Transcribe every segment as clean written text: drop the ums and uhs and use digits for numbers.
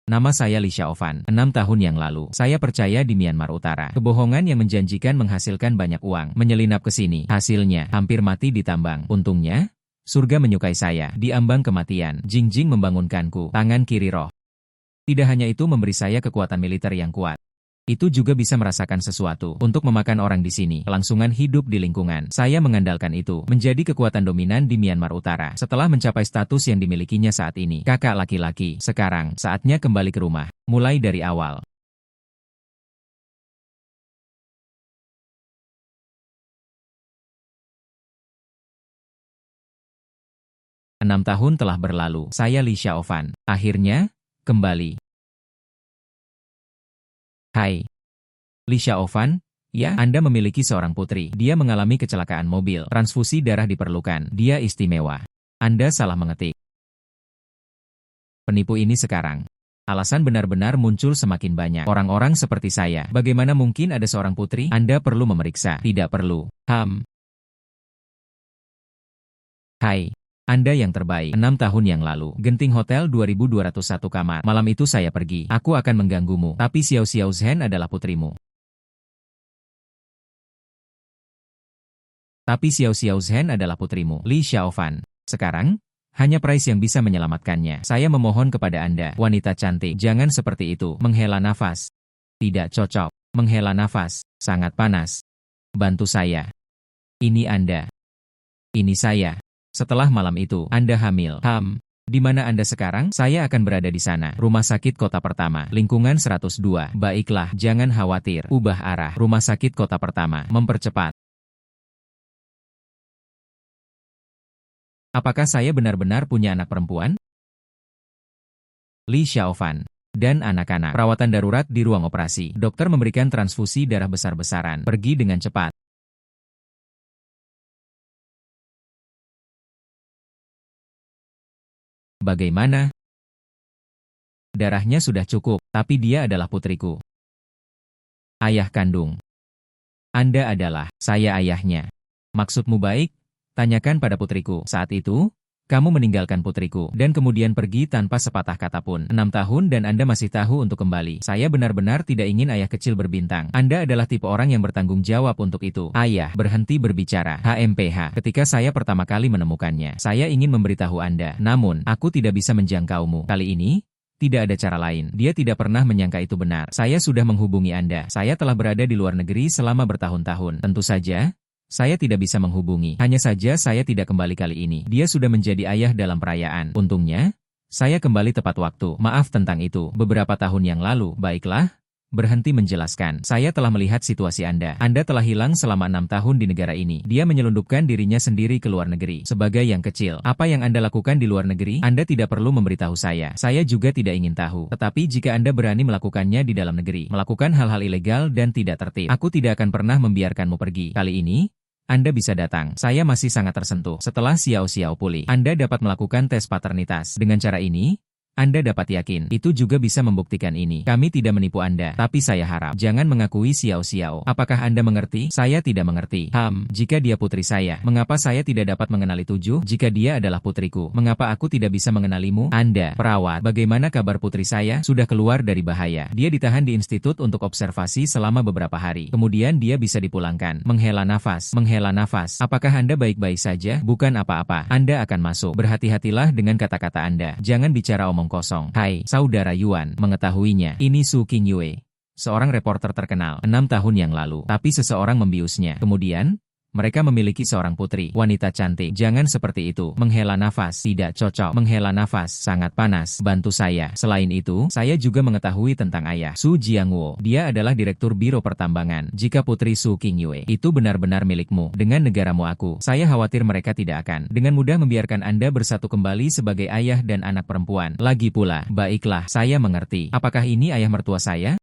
Nama saya Li Xiaofan. 6 tahun yang lalu, saya percaya di Myanmar Utara. Kebohongan yang menjanjikan menghasilkan banyak uang, menyelinap ke sini. Hasilnya, hampir mati di tambang. Untungnya, surga menyukai saya. Di ambang kematian, Jing-Jing membangunkanku. Tangan kiri roh. Tidak hanya itu memberi saya kekuatan militer yang kuat. Itu juga bisa merasakan sesuatu untuk memakan orang di sini, kelangsungan hidup di lingkungan. Saya mengandalkan itu, menjadi kekuatan dominan di Myanmar Utara. Setelah mencapai status yang dimilikinya saat ini, kakak laki-laki, sekarang, saatnya kembali ke rumah, mulai dari awal. Enam tahun telah berlalu, saya Li Xiaofan. Akhirnya, kembali. Hai. Li Xiaofan, ya, Anda memiliki seorang putri. Dia mengalami kecelakaan mobil. Transfusi darah diperlukan. Dia istimewa. Anda salah mengetik. Penipu ini sekarang. Alasan benar-benar muncul semakin banyak. Orang-orang seperti saya. Bagaimana mungkin ada seorang putri? Anda perlu memeriksa. Tidak perlu. Hai. Anda yang terbaik. 6 tahun yang lalu. Genting Hotel 2201 kamar. Malam itu saya pergi. Aku akan mengganggumu. Tapi Xiao Xiao Zhen adalah putrimu. Tapi Xiao Xiao Zhen adalah putrimu, Li Xiaofan. Sekarang, hanya Price yang bisa menyelamatkannya. Saya memohon kepada Anda, wanita cantik, jangan seperti itu. Menghela nafas. Tidak cocok. Menghela nafas. Sangat panas. Bantu saya. Ini Anda. Ini saya. Setelah malam itu, Anda hamil. Di mana Anda sekarang? Saya akan berada di sana. Rumah sakit kota pertama. Lingkungan 102. Baiklah, jangan khawatir. Ubah arah. Rumah sakit kota pertama. Mempercepat. Apakah saya benar-benar punya anak perempuan? Li Xiaofan. Dan anak-anak. Perawatan darurat di ruang operasi. Dokter memberikan transfusi darah besar-besaran. Pergi dengan cepat. Bagaimana? Darahnya sudah cukup, tapi dia adalah putriku. Ayah kandung. Anda adalah, saya ayahnya. Maksudmu baik? Tanyakan pada putriku. Saat itu, kamu meninggalkan putriku, dan kemudian pergi tanpa sepatah kata pun. 6 tahun dan Anda masih tahu untuk kembali. Saya benar-benar tidak ingin ayah kecil berbintang. Anda adalah tipe orang yang bertanggung jawab untuk itu. Ayah, berhenti berbicara. HMPH. Ketika saya pertama kali menemukannya, saya ingin memberitahu Anda. Namun, aku tidak bisa menjangkaumu. Kali ini, tidak ada cara lain. Dia tidak pernah menyangka itu benar. Saya sudah menghubungi Anda. Saya telah berada di luar negeri selama bertahun-tahun. Tentu saja, saya tidak bisa menghubungi. Hanya saja saya tidak kembali kali ini. Dia sudah menjadi ayah dalam perayaan. Untungnya, saya kembali tepat waktu. Maaf tentang itu. Beberapa tahun yang lalu. Baiklah. Berhenti menjelaskan. Saya telah melihat situasi Anda. Anda telah hilang selama 6 tahun di negara ini. Dia menyelundupkan dirinya sendiri ke luar negeri. Sebagai yang kecil, apa yang Anda lakukan di luar negeri? Anda tidak perlu memberitahu saya. Saya juga tidak ingin tahu. Tetapi jika Anda berani melakukannya di dalam negeri, melakukan hal-hal ilegal dan tidak tertib, aku tidak akan pernah membiarkanmu pergi. Kali ini, Anda bisa datang. Saya masih sangat tersentuh. Setelah Xiao Xiao pulih, Anda dapat melakukan tes paternitas. Dengan cara ini, Anda dapat yakin, itu juga bisa membuktikan ini. Kami tidak menipu Anda, tapi saya harap, jangan mengakui Xiao Xiao. Apakah Anda mengerti? Saya tidak mengerti. Jika dia putri saya, mengapa saya tidak dapat mengenali tujuh? Jika dia adalah putriku, mengapa aku tidak bisa mengenalimu? Anda, perawat, bagaimana kabar putri saya? Sudah keluar dari bahaya. Dia ditahan di institut untuk observasi selama beberapa hari. Kemudian dia bisa dipulangkan. Menghela nafas. Menghela nafas. Apakah Anda baik-baik saja? Bukan apa-apa. Anda akan masuk. Berhati-hatilah dengan kata-kata Anda. Jangan bicara omong kosong. Hai, saudara Yuan, mengetahuinya. Ini Su Qingyue, seorang reporter terkenal 6 tahun yang lalu. Tapi seseorang membiusnya. Kemudian, mereka memiliki seorang putri, wanita cantik. Jangan seperti itu. Menghela nafas. Tidak cocok. Menghela nafas. Sangat panas. Bantu saya. Selain itu, saya juga mengetahui tentang ayah, Su Jiangwo. Dia adalah direktur biro pertambangan. Jika putri Su Qingyue itu benar-benar milikmu, dengan negaramu aku, saya khawatir mereka tidak akan dengan mudah membiarkan Anda bersatu kembali sebagai ayah dan anak perempuan. Lagi pula, baiklah, saya mengerti. Apakah ini ayah mertua saya?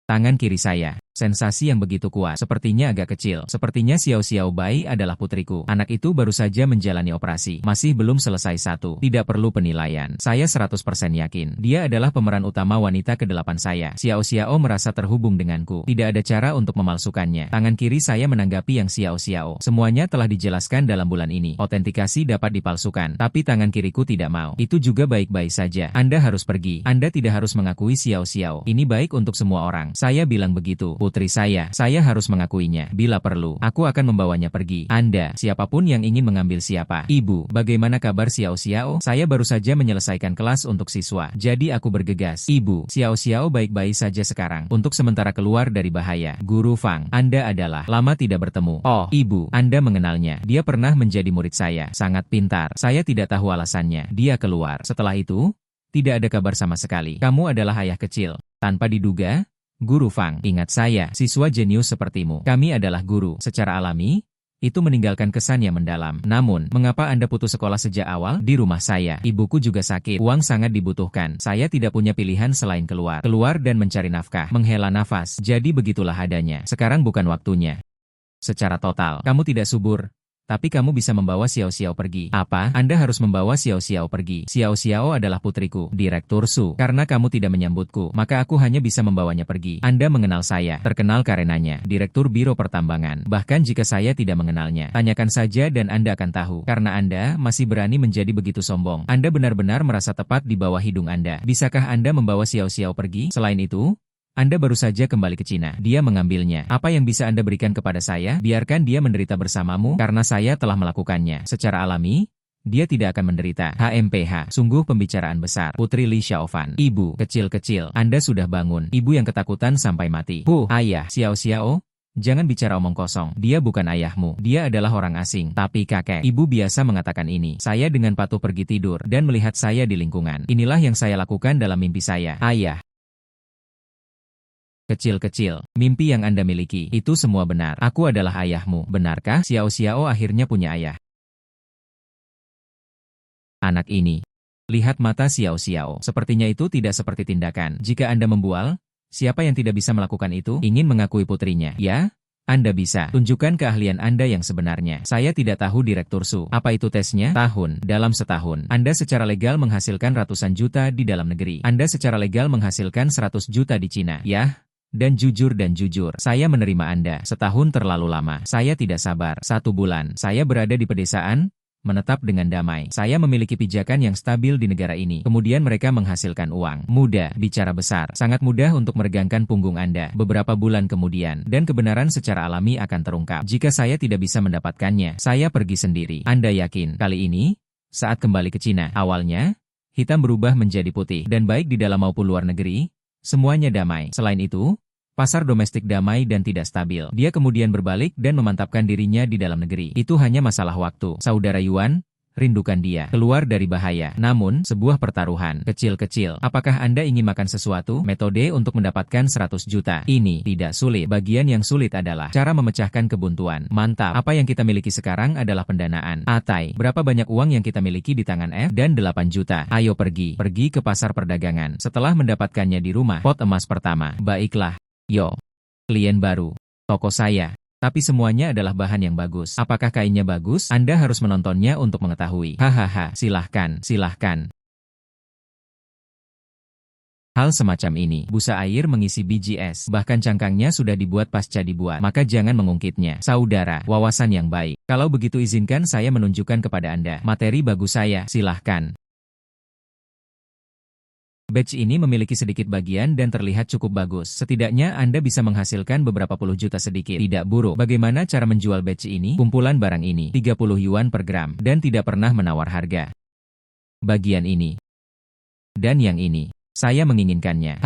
Tangan kiri saya. Sensasi yang begitu kuat, sepertinya agak kecil. Sepertinya Xiao Xiao Bai adalah putriku. Anak itu baru saja menjalani operasi. Masih belum selesai satu. Tidak perlu penilaian. Saya 100% yakin. Dia adalah pemeran utama wanita ke-8 saya. Xiao Xiao merasa terhubung denganku. Tidak ada cara untuk memalsukannya. Tangan kiri saya menanggapi yang Xiao Xiao. Semuanya telah dijelaskan dalam bulan ini. Autentikasi dapat dipalsukan. Tapi tangan kiriku tidak mau. Itu juga baik-baik saja. Anda harus pergi. Anda tidak harus mengakui Xiao Xiao. Ini baik untuk semua orang. Saya bilang begitu. Putri saya harus mengakuinya. Bila perlu, aku akan membawanya pergi. Anda, siapapun yang ingin mengambil siapa. Ibu, bagaimana kabar Xiao Xiao? Saya baru saja menyelesaikan kelas untuk siswa. Jadi aku bergegas. Ibu, Xiao Xiao baik-baik saja sekarang. Untuk sementara keluar dari bahaya. Guru Fang, Anda adalah lama tidak bertemu. Oh, Ibu, Anda mengenalnya. Dia pernah menjadi murid saya. Sangat pintar. Saya tidak tahu alasannya. Dia keluar. Setelah itu, tidak ada kabar sama sekali. Kamu adalah ayah kecil. Tanpa diduga, Guru Fang, ingat saya, siswa jenius sepertimu. Kami adalah guru. Secara alami, itu meninggalkan kesan yang mendalam. Namun, mengapa Anda putus sekolah sejak awal? Di rumah saya, ibuku juga sakit. Uang sangat dibutuhkan. Saya tidak punya pilihan selain keluar dan mencari nafkah. Menghela nafas. Jadi begitulah adanya. Sekarang bukan waktunya. Secara total, kamu tidak subur. Tapi kamu bisa membawa Xiao Xiao pergi. Apa? Anda harus membawa Xiao Xiao pergi. Xiao Xiao adalah putriku, Direktur Su. Karena kamu tidak menyambutku, maka aku hanya bisa membawanya pergi. Anda mengenal saya, terkenal karenanya, Direktur Biro Pertambangan. Bahkan jika saya tidak mengenalnya, tanyakan saja dan Anda akan tahu. Karena Anda masih berani menjadi begitu sombong. Anda benar-benar merasa tepat di bawah hidung Anda. Bisakah Anda membawa Xiao Xiao pergi? Selain itu, Anda baru saja kembali ke Cina. Dia mengambilnya. Apa yang bisa Anda berikan kepada saya? Biarkan dia menderita bersamamu, karena saya telah melakukannya. Secara alami, dia tidak akan menderita. HMPH, sungguh pembicaraan besar. Putri Li Xiaofan. Ibu, kecil-kecil, Anda sudah bangun. Ibu yang ketakutan sampai mati. Ayah, Xiao Xiao. Jangan bicara omong kosong. Dia bukan ayahmu. Dia adalah orang asing. Tapi kakek, ibu biasa mengatakan ini. Saya dengan patuh pergi tidur dan melihat saya di lingkungan. Inilah yang saya lakukan dalam mimpi saya. Ayah. Kecil-kecil, mimpi yang Anda miliki, itu semua benar. Aku adalah ayahmu. Benarkah? Xiao Xiao akhirnya punya ayah. Anak ini. Lihat mata Xiao Xiao. Sepertinya itu tidak seperti tindakan. Jika Anda membual, siapa yang tidak bisa melakukan itu? Ingin mengakui putrinya? Ya? Anda bisa. Tunjukkan keahlian Anda yang sebenarnya. Saya tidak tahu Direktur Su. Apa itu tesnya? Tahun. Dalam setahun, Anda secara legal menghasilkan ratusan juta di dalam negeri. Anda secara legal menghasilkan 100 juta di Cina. Ya? Dan jujur, saya menerima Anda. Setahun terlalu lama. Saya tidak sabar. 1 bulan. Saya berada di pedesaan, menetap dengan damai. Saya memiliki pijakan yang stabil di negara ini. Kemudian mereka menghasilkan uang. Mudah, bicara besar. Sangat mudah untuk meregangkan punggung Anda. Beberapa bulan kemudian, dan kebenaran secara alami akan terungkap. Jika saya tidak bisa mendapatkannya, saya pergi sendiri. Anda yakin? Kali ini, saat kembali ke Cina, awalnya, hitam berubah menjadi putih. Dan baik di dalam maupun luar negeri, semuanya damai. Selain itu, pasar domestik damai dan tidak stabil. Dia kemudian berbalik dan memantapkan dirinya di dalam negeri. Itu hanya masalah waktu. Saudara Yuan, rindukan dia. Keluar dari bahaya. Namun, sebuah pertaruhan. Kecil-kecil. Apakah Anda ingin makan sesuatu? Metode untuk mendapatkan 100 juta. Ini tidak sulit. Bagian yang sulit adalah cara memecahkan kebuntuan. Mantap. Apa yang kita miliki sekarang adalah pendanaan. Atai, berapa banyak uang yang kita miliki di tangan F? Dan 8 juta. Ayo pergi. Pergi ke pasar perdagangan. Setelah mendapatkannya di rumah, pot emas pertama. Baiklah. Yo. Klien baru. Toko saya. Tapi semuanya adalah bahan yang bagus. Apakah kainnya bagus? Anda harus menontonnya untuk mengetahui. Hahaha, silahkan. Hal semacam ini, busa air mengisi biji es, bahkan cangkangnya sudah dibuat pasca dibuat, maka jangan mengungkitnya. Saudara, wawasan yang baik. Kalau begitu izinkan saya menunjukkan kepada Anda materi bagus saya, silahkan. Batch ini memiliki sedikit bagian dan terlihat cukup bagus. Setidaknya Anda bisa menghasilkan beberapa puluh juta sedikit. Tidak buruk. Bagaimana cara menjual batch ini? Kumpulan barang ini, 30 yuan per gram, dan tidak pernah menawar harga. Bagian ini. Dan yang ini. Saya menginginkannya.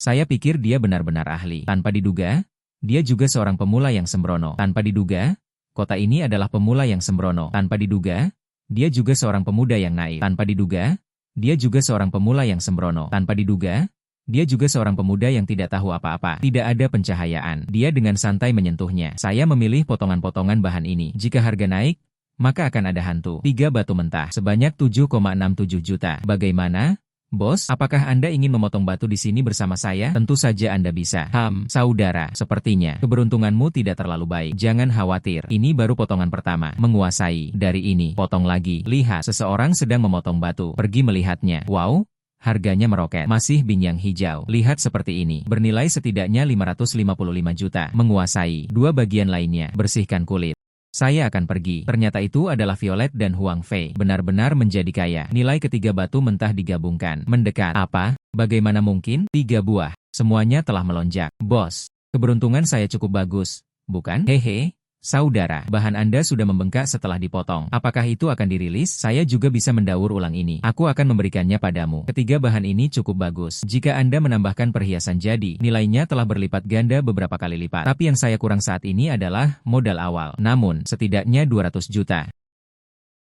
Saya pikir dia benar-benar ahli. Tanpa diduga, dia juga seorang pemula yang sembrono. Tanpa diduga, kota ini adalah pemula yang sembrono. Tanpa diduga, dia juga seorang pemuda yang naif. Tanpa diduga, dia juga seorang pemula yang sembrono. Tanpa diduga, dia juga seorang pemuda yang tidak tahu apa-apa. Tidak ada pencahayaan. Dia dengan santai menyentuhnya. Saya memilih potongan-potongan bahan ini. Jika harga naik, maka akan ada hantu. 3 batu mentah sebanyak 7,67 juta. Bagaimana? Bos, apakah Anda ingin memotong batu di sini bersama saya? Tentu saja Anda bisa. Saudara, sepertinya keberuntunganmu tidak terlalu baik. Jangan khawatir, ini baru potongan pertama. Menguasai. Dari ini, potong lagi. Lihat, seseorang sedang memotong batu. Pergi melihatnya. Wow, harganya meroket. Masih binyang hijau. Lihat seperti ini. Bernilai setidaknya 555 juta. Menguasai. Dua bagian lainnya. Bersihkan kulit. Saya akan pergi. Ternyata itu adalah Violet dan Huang Fei. Benar-benar menjadi kaya. Nilai ketiga batu mentah digabungkan. Mendekat. Apa? Bagaimana mungkin? 3 buah. Semuanya telah melonjak. Bos, keberuntungan saya cukup bagus, bukan? Hehe. Saudara, bahan Anda sudah membengkak setelah dipotong. Apakah itu akan dirilis? Saya juga bisa mendaur ulang ini. Aku akan memberikannya padamu. Ketiga bahan ini cukup bagus. Jika Anda menambahkan perhiasan jadi, nilainya telah berlipat ganda beberapa kali lipat. Tapi yang saya kurang saat ini adalah modal awal. Namun, setidaknya 200 juta.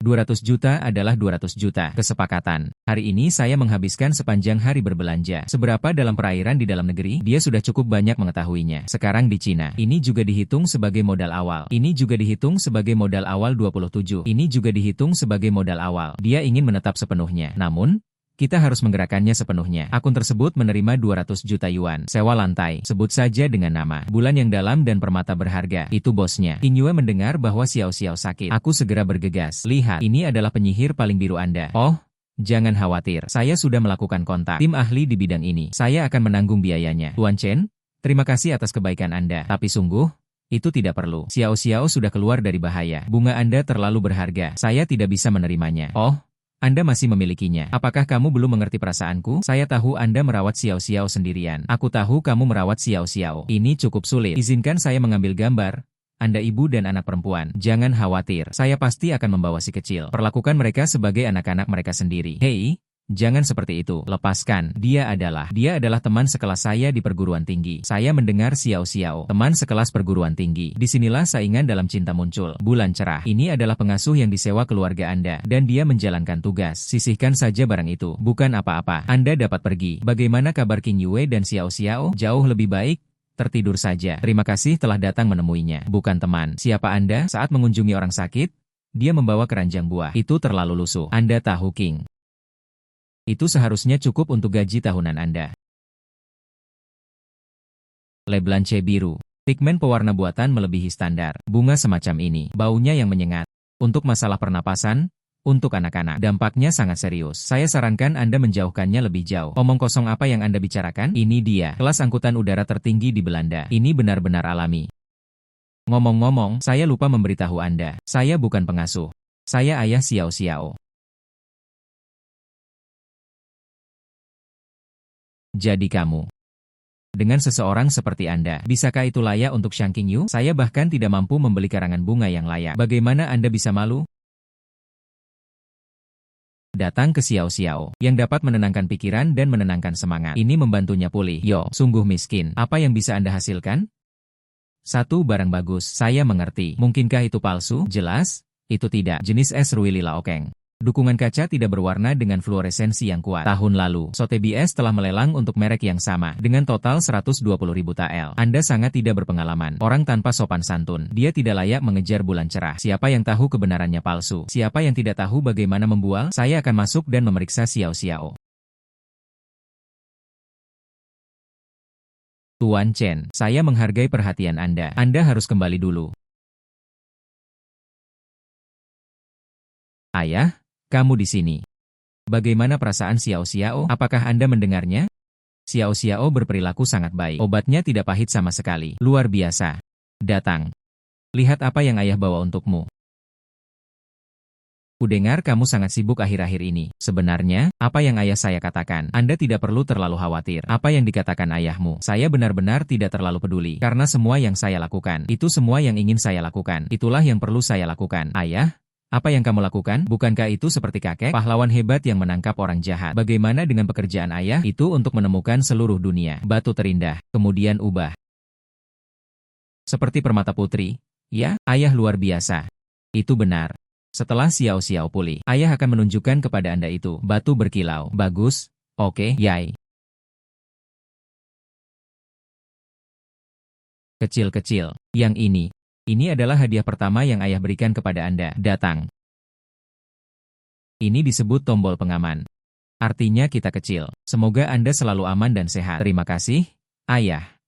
200 juta adalah 200 juta. Kesepakatan. Hari ini saya menghabiskan sepanjang hari berbelanja. Seberapa dalam perairan di dalam negeri, dia sudah cukup banyak mengetahuinya. Sekarang di Cina. Ini juga dihitung sebagai modal awal. Ini juga dihitung sebagai modal awal 27. Ini juga dihitung sebagai modal awal. Dia ingin menetap sepenuhnya. Namun, kita harus menggerakkannya sepenuhnya. Akun tersebut menerima 200 juta yuan. Sewa lantai. Sebut saja dengan nama. Bulan yang dalam dan permata berharga. Itu bosnya. Qing Yue mendengar bahwa Xiao Xiao sakit. Aku segera bergegas. Lihat, ini adalah penyihir paling biru Anda. Oh, jangan khawatir. Saya sudah melakukan kontak tim ahli di bidang ini. Saya akan menanggung biayanya. Tuan Chen, terima kasih atas kebaikan Anda. Tapi sungguh, itu tidak perlu. Xiao Xiao sudah keluar dari bahaya. Bunga Anda terlalu berharga. Saya tidak bisa menerimanya. Oh, Anda masih memilikinya. Apakah kamu belum mengerti perasaanku? Saya tahu Anda merawat Xiao Xiao sendirian. Aku tahu kamu merawat Xiao Xiao. Ini cukup sulit. Izinkan saya mengambil gambar. Anda ibu dan anak perempuan. Jangan khawatir. Saya pasti akan membawa si kecil. Perlakukan mereka sebagai anak-anak mereka sendiri. Hei, jangan seperti itu. Lepaskan. Dia adalah teman sekelas saya di perguruan tinggi. Saya mendengar Xiao Xiao. Teman sekelas perguruan tinggi. Disinilah saingan dalam cinta muncul. Bulan cerah. Ini adalah pengasuh yang disewa keluarga Anda. Dan dia menjalankan tugas. Sisihkan saja barang itu. Bukan apa-apa. Anda dapat pergi. Bagaimana kabar Qing Yue dan Xiao Xiao? Jauh lebih baik. Tertidur saja. Terima kasih telah datang menemuinya. Bukan teman. Siapa Anda? Saat mengunjungi orang sakit, dia membawa keranjang buah. Itu terlalu lusuh. Anda tahu King. Itu seharusnya cukup untuk gaji tahunan Anda. Le Blanche biru. Pigmen pewarna buatan melebihi standar. Bunga semacam ini. Baunya yang menyengat. Untuk masalah pernapasan, untuk anak-anak, dampaknya sangat serius. Saya sarankan Anda menjauhkannya lebih jauh. Omong kosong apa yang Anda bicarakan? Ini dia, kelas angkutan udara tertinggi di Belanda. Ini benar-benar alami. Ngomong-ngomong, saya lupa memberitahu Anda. Saya bukan pengasuh. Saya ayah Xiao Xiao. Jadi kamu. Dengan seseorang seperti Anda, bisakah itu layak untuk Shang Qingyu? Saya bahkan tidak mampu membeli karangan bunga yang layak. Bagaimana Anda bisa malu? Datang ke Xiao Xiao, yang dapat menenangkan pikiran dan menenangkan semangat. Ini membantunya pulih. Yo, sungguh miskin. Apa yang bisa Anda hasilkan? Satu barang bagus. Saya mengerti. Mungkinkah itu palsu? Jelas, itu tidak. Jenis es Rui Lila Okeng. Dukungan kaca tidak berwarna dengan fluoresensi yang kuat. Tahun lalu, Sotheby's telah melelang untuk merek yang sama, dengan total 120.000 tael. Anda sangat tidak berpengalaman. Orang tanpa sopan santun. Dia tidak layak mengejar bulan cerah. Siapa yang tahu kebenarannya palsu? Siapa yang tidak tahu bagaimana membual? Saya akan masuk dan memeriksa Xiao Xiao. Tuan Chen, saya menghargai perhatian Anda. Anda harus kembali dulu. Ayah? Kamu di sini. Bagaimana perasaan Xiao Xiao? Apakah Anda mendengarnya? Xiao Xiao berperilaku sangat baik. Obatnya tidak pahit sama sekali. Luar biasa. Datang. Lihat apa yang ayah bawa untukmu. Kudengar kamu sangat sibuk akhir-akhir ini. Sebenarnya, apa yang ayah saya katakan, Anda tidak perlu terlalu khawatir. Apa yang dikatakan ayahmu, saya benar-benar tidak terlalu peduli. Karena semua yang saya lakukan, itu semua yang ingin saya lakukan. Itulah yang perlu saya lakukan. Ayah? Apa yang kamu lakukan? Bukankah itu seperti kakek, pahlawan hebat yang menangkap orang jahat? Bagaimana dengan pekerjaan ayah? Itu untuk menemukan seluruh dunia. Batu terindah, kemudian ubah. Seperti permata putri? Ya, ayah luar biasa. Itu benar. Setelah Xiao Xiao pulih, ayah akan menunjukkan kepada Anda itu. Batu berkilau. Bagus. Oke, Yai. Kecil-kecil. Yang ini. Ini adalah hadiah pertama yang ayah berikan kepada Anda. Datang. Ini disebut tombol pengaman. Artinya kita kecil. Semoga Anda selalu aman dan sehat. Terima kasih, Ayah.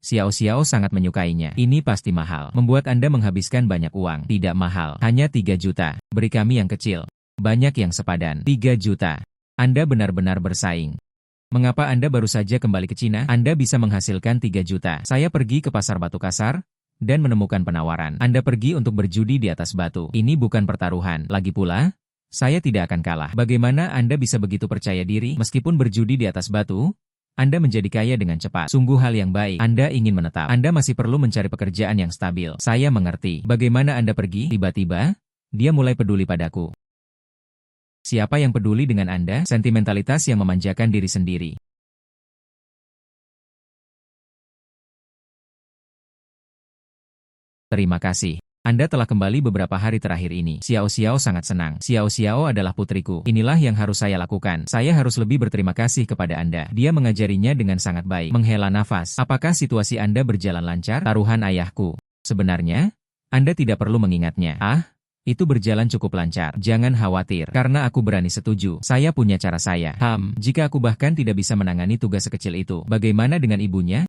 Xiao Xiao sangat menyukainya. Ini pasti mahal. Membuat Anda menghabiskan banyak uang. Tidak mahal. Hanya 3 juta. Beri kami yang kecil. Banyak yang sepadan. 3 juta. Anda benar-benar bersaing. Mengapa Anda baru saja kembali ke Cina? Anda bisa menghasilkan 3 juta. Saya pergi ke pasar batu kasar dan menemukan penawaran. Anda pergi untuk berjudi di atas batu. Ini bukan pertaruhan. Lagi pula, saya tidak akan kalah. Bagaimana Anda bisa begitu percaya diri? Meskipun berjudi di atas batu, Anda menjadi kaya dengan cepat. Sungguh hal yang baik. Anda ingin menetap. Anda masih perlu mencari pekerjaan yang stabil. Saya mengerti. Bagaimana Anda pergi? Tiba-tiba, dia mulai peduli padaku. Siapa yang peduli dengan Anda? Sentimentalitas yang memanjakan diri sendiri. Terima kasih. Anda telah kembali beberapa hari terakhir ini. Xiao Xiao sangat senang. Xiao Xiao adalah putriku. Inilah yang harus saya lakukan. Saya harus lebih berterima kasih kepada Anda. Dia mengajarinya dengan sangat baik. Menghela nafas. Apakah situasi Anda berjalan lancar? Taruhan ayahku. Sebenarnya, Anda tidak perlu mengingatnya. Itu berjalan cukup lancar. Jangan khawatir, karena aku berani setuju. Saya punya cara saya. Jika aku bahkan tidak bisa menangani tugas sekecil itu, bagaimana dengan ibunya?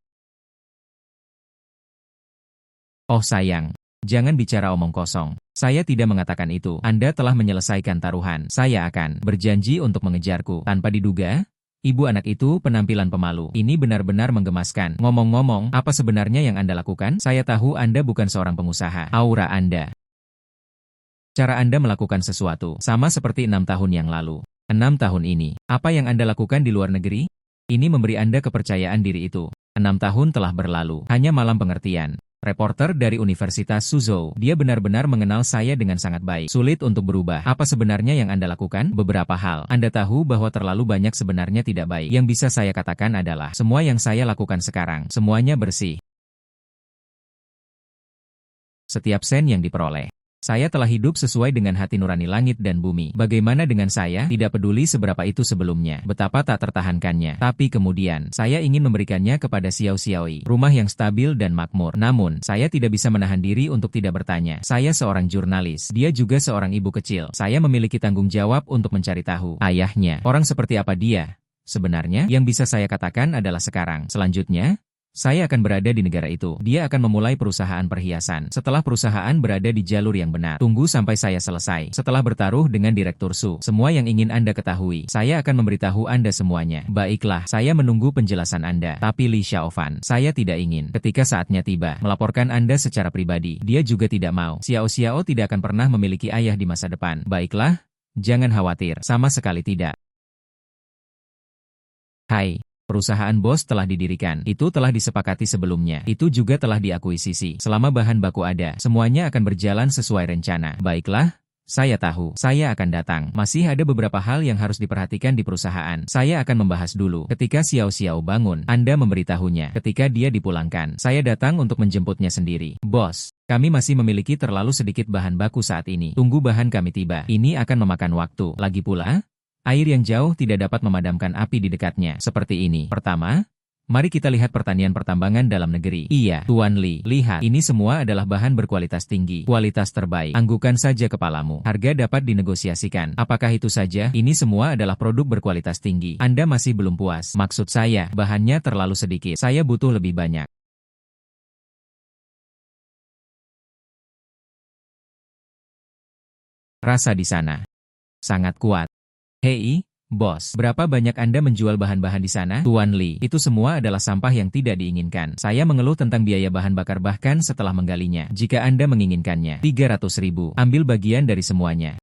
Oh sayang. Jangan bicara omong kosong. Saya tidak mengatakan itu. Anda telah menyelesaikan taruhan. Saya akan berjanji untuk mengejarku. Tanpa diduga, ibu anak itu penampilan pemalu. Ini benar-benar menggemaskan. Ngomong-ngomong, apa sebenarnya yang Anda lakukan? Saya tahu Anda bukan seorang pengusaha. Aura Anda. Cara Anda melakukan sesuatu, sama seperti 6 tahun yang lalu. 6 tahun ini, apa yang Anda lakukan di luar negeri? Ini memberi Anda kepercayaan diri itu. 6 tahun telah berlalu. Hanya malam pengertian. Reporter dari Universitas Suzhou. Dia benar-benar mengenal saya dengan sangat baik. Sulit untuk berubah. Apa sebenarnya yang Anda lakukan? Beberapa hal. Anda tahu bahwa terlalu banyak sebenarnya tidak baik. Yang bisa saya katakan adalah, semua yang saya lakukan sekarang, semuanya bersih. Setiap sen yang diperoleh. Saya telah hidup sesuai dengan hati nurani langit dan bumi. Bagaimana dengan saya? Tidak peduli seberapa itu sebelumnya, betapa tak tertahankannya. Tapi kemudian, saya ingin memberikannya kepada Xiao Xiaoi, rumah yang stabil dan makmur. Namun, saya tidak bisa menahan diri untuk tidak bertanya. Saya seorang jurnalis, dia juga seorang ibu kecil. Saya memiliki tanggung jawab untuk mencari tahu ayahnya. Orang seperti apa dia? Sebenarnya, yang bisa saya katakan adalah sekarang. Selanjutnya, saya akan berada di negara itu. Dia akan memulai perusahaan perhiasan. Setelah perusahaan berada di jalur yang benar, tunggu sampai saya selesai. Setelah bertaruh dengan Direktur Su, semua yang ingin Anda ketahui, saya akan memberitahu Anda semuanya. Baiklah, saya menunggu penjelasan Anda. Tapi Li Xiaofan, saya tidak ingin, ketika saatnya tiba, melaporkan Anda secara pribadi. Dia juga tidak mau. Xiao Xiao tidak akan pernah memiliki ayah di masa depan. Baiklah, jangan khawatir, sama sekali tidak. Hai. Perusahaan bos telah didirikan. Itu telah disepakati sebelumnya. Itu juga telah diakuisisi. Selama bahan baku ada, semuanya akan berjalan sesuai rencana. Baiklah, saya tahu. Saya akan datang. Masih ada beberapa hal yang harus diperhatikan di perusahaan. Saya akan membahas dulu. Ketika Xiao Xiao bangun, Anda memberitahunya. Ketika dia dipulangkan, saya datang untuk menjemputnya sendiri. Bos, kami masih memiliki terlalu sedikit bahan baku saat ini. Tunggu bahan kami tiba. Ini akan memakan waktu. Lagi pula, air yang jauh tidak dapat memadamkan api di dekatnya. Seperti ini. Pertama, mari kita lihat pertanian pertambangan dalam negeri. Iya, Tuan Li. Lihat, ini semua adalah bahan berkualitas tinggi. Kualitas terbaik. Anggukan saja kepalamu. Harga dapat dinegosiasikan. Apakah itu saja? Ini semua adalah produk berkualitas tinggi. Anda masih belum puas. Maksud saya, bahannya terlalu sedikit. Saya butuh lebih banyak. Rasa di sana sangat kuat. Hei, bos, berapa banyak Anda menjual bahan-bahan di sana? Tuan Li, itu semua adalah sampah yang tidak diinginkan. Saya mengeluh tentang biaya bahan bakar bahkan setelah menggalinya. Jika Anda menginginkannya, 300.000, ambil bagian dari semuanya.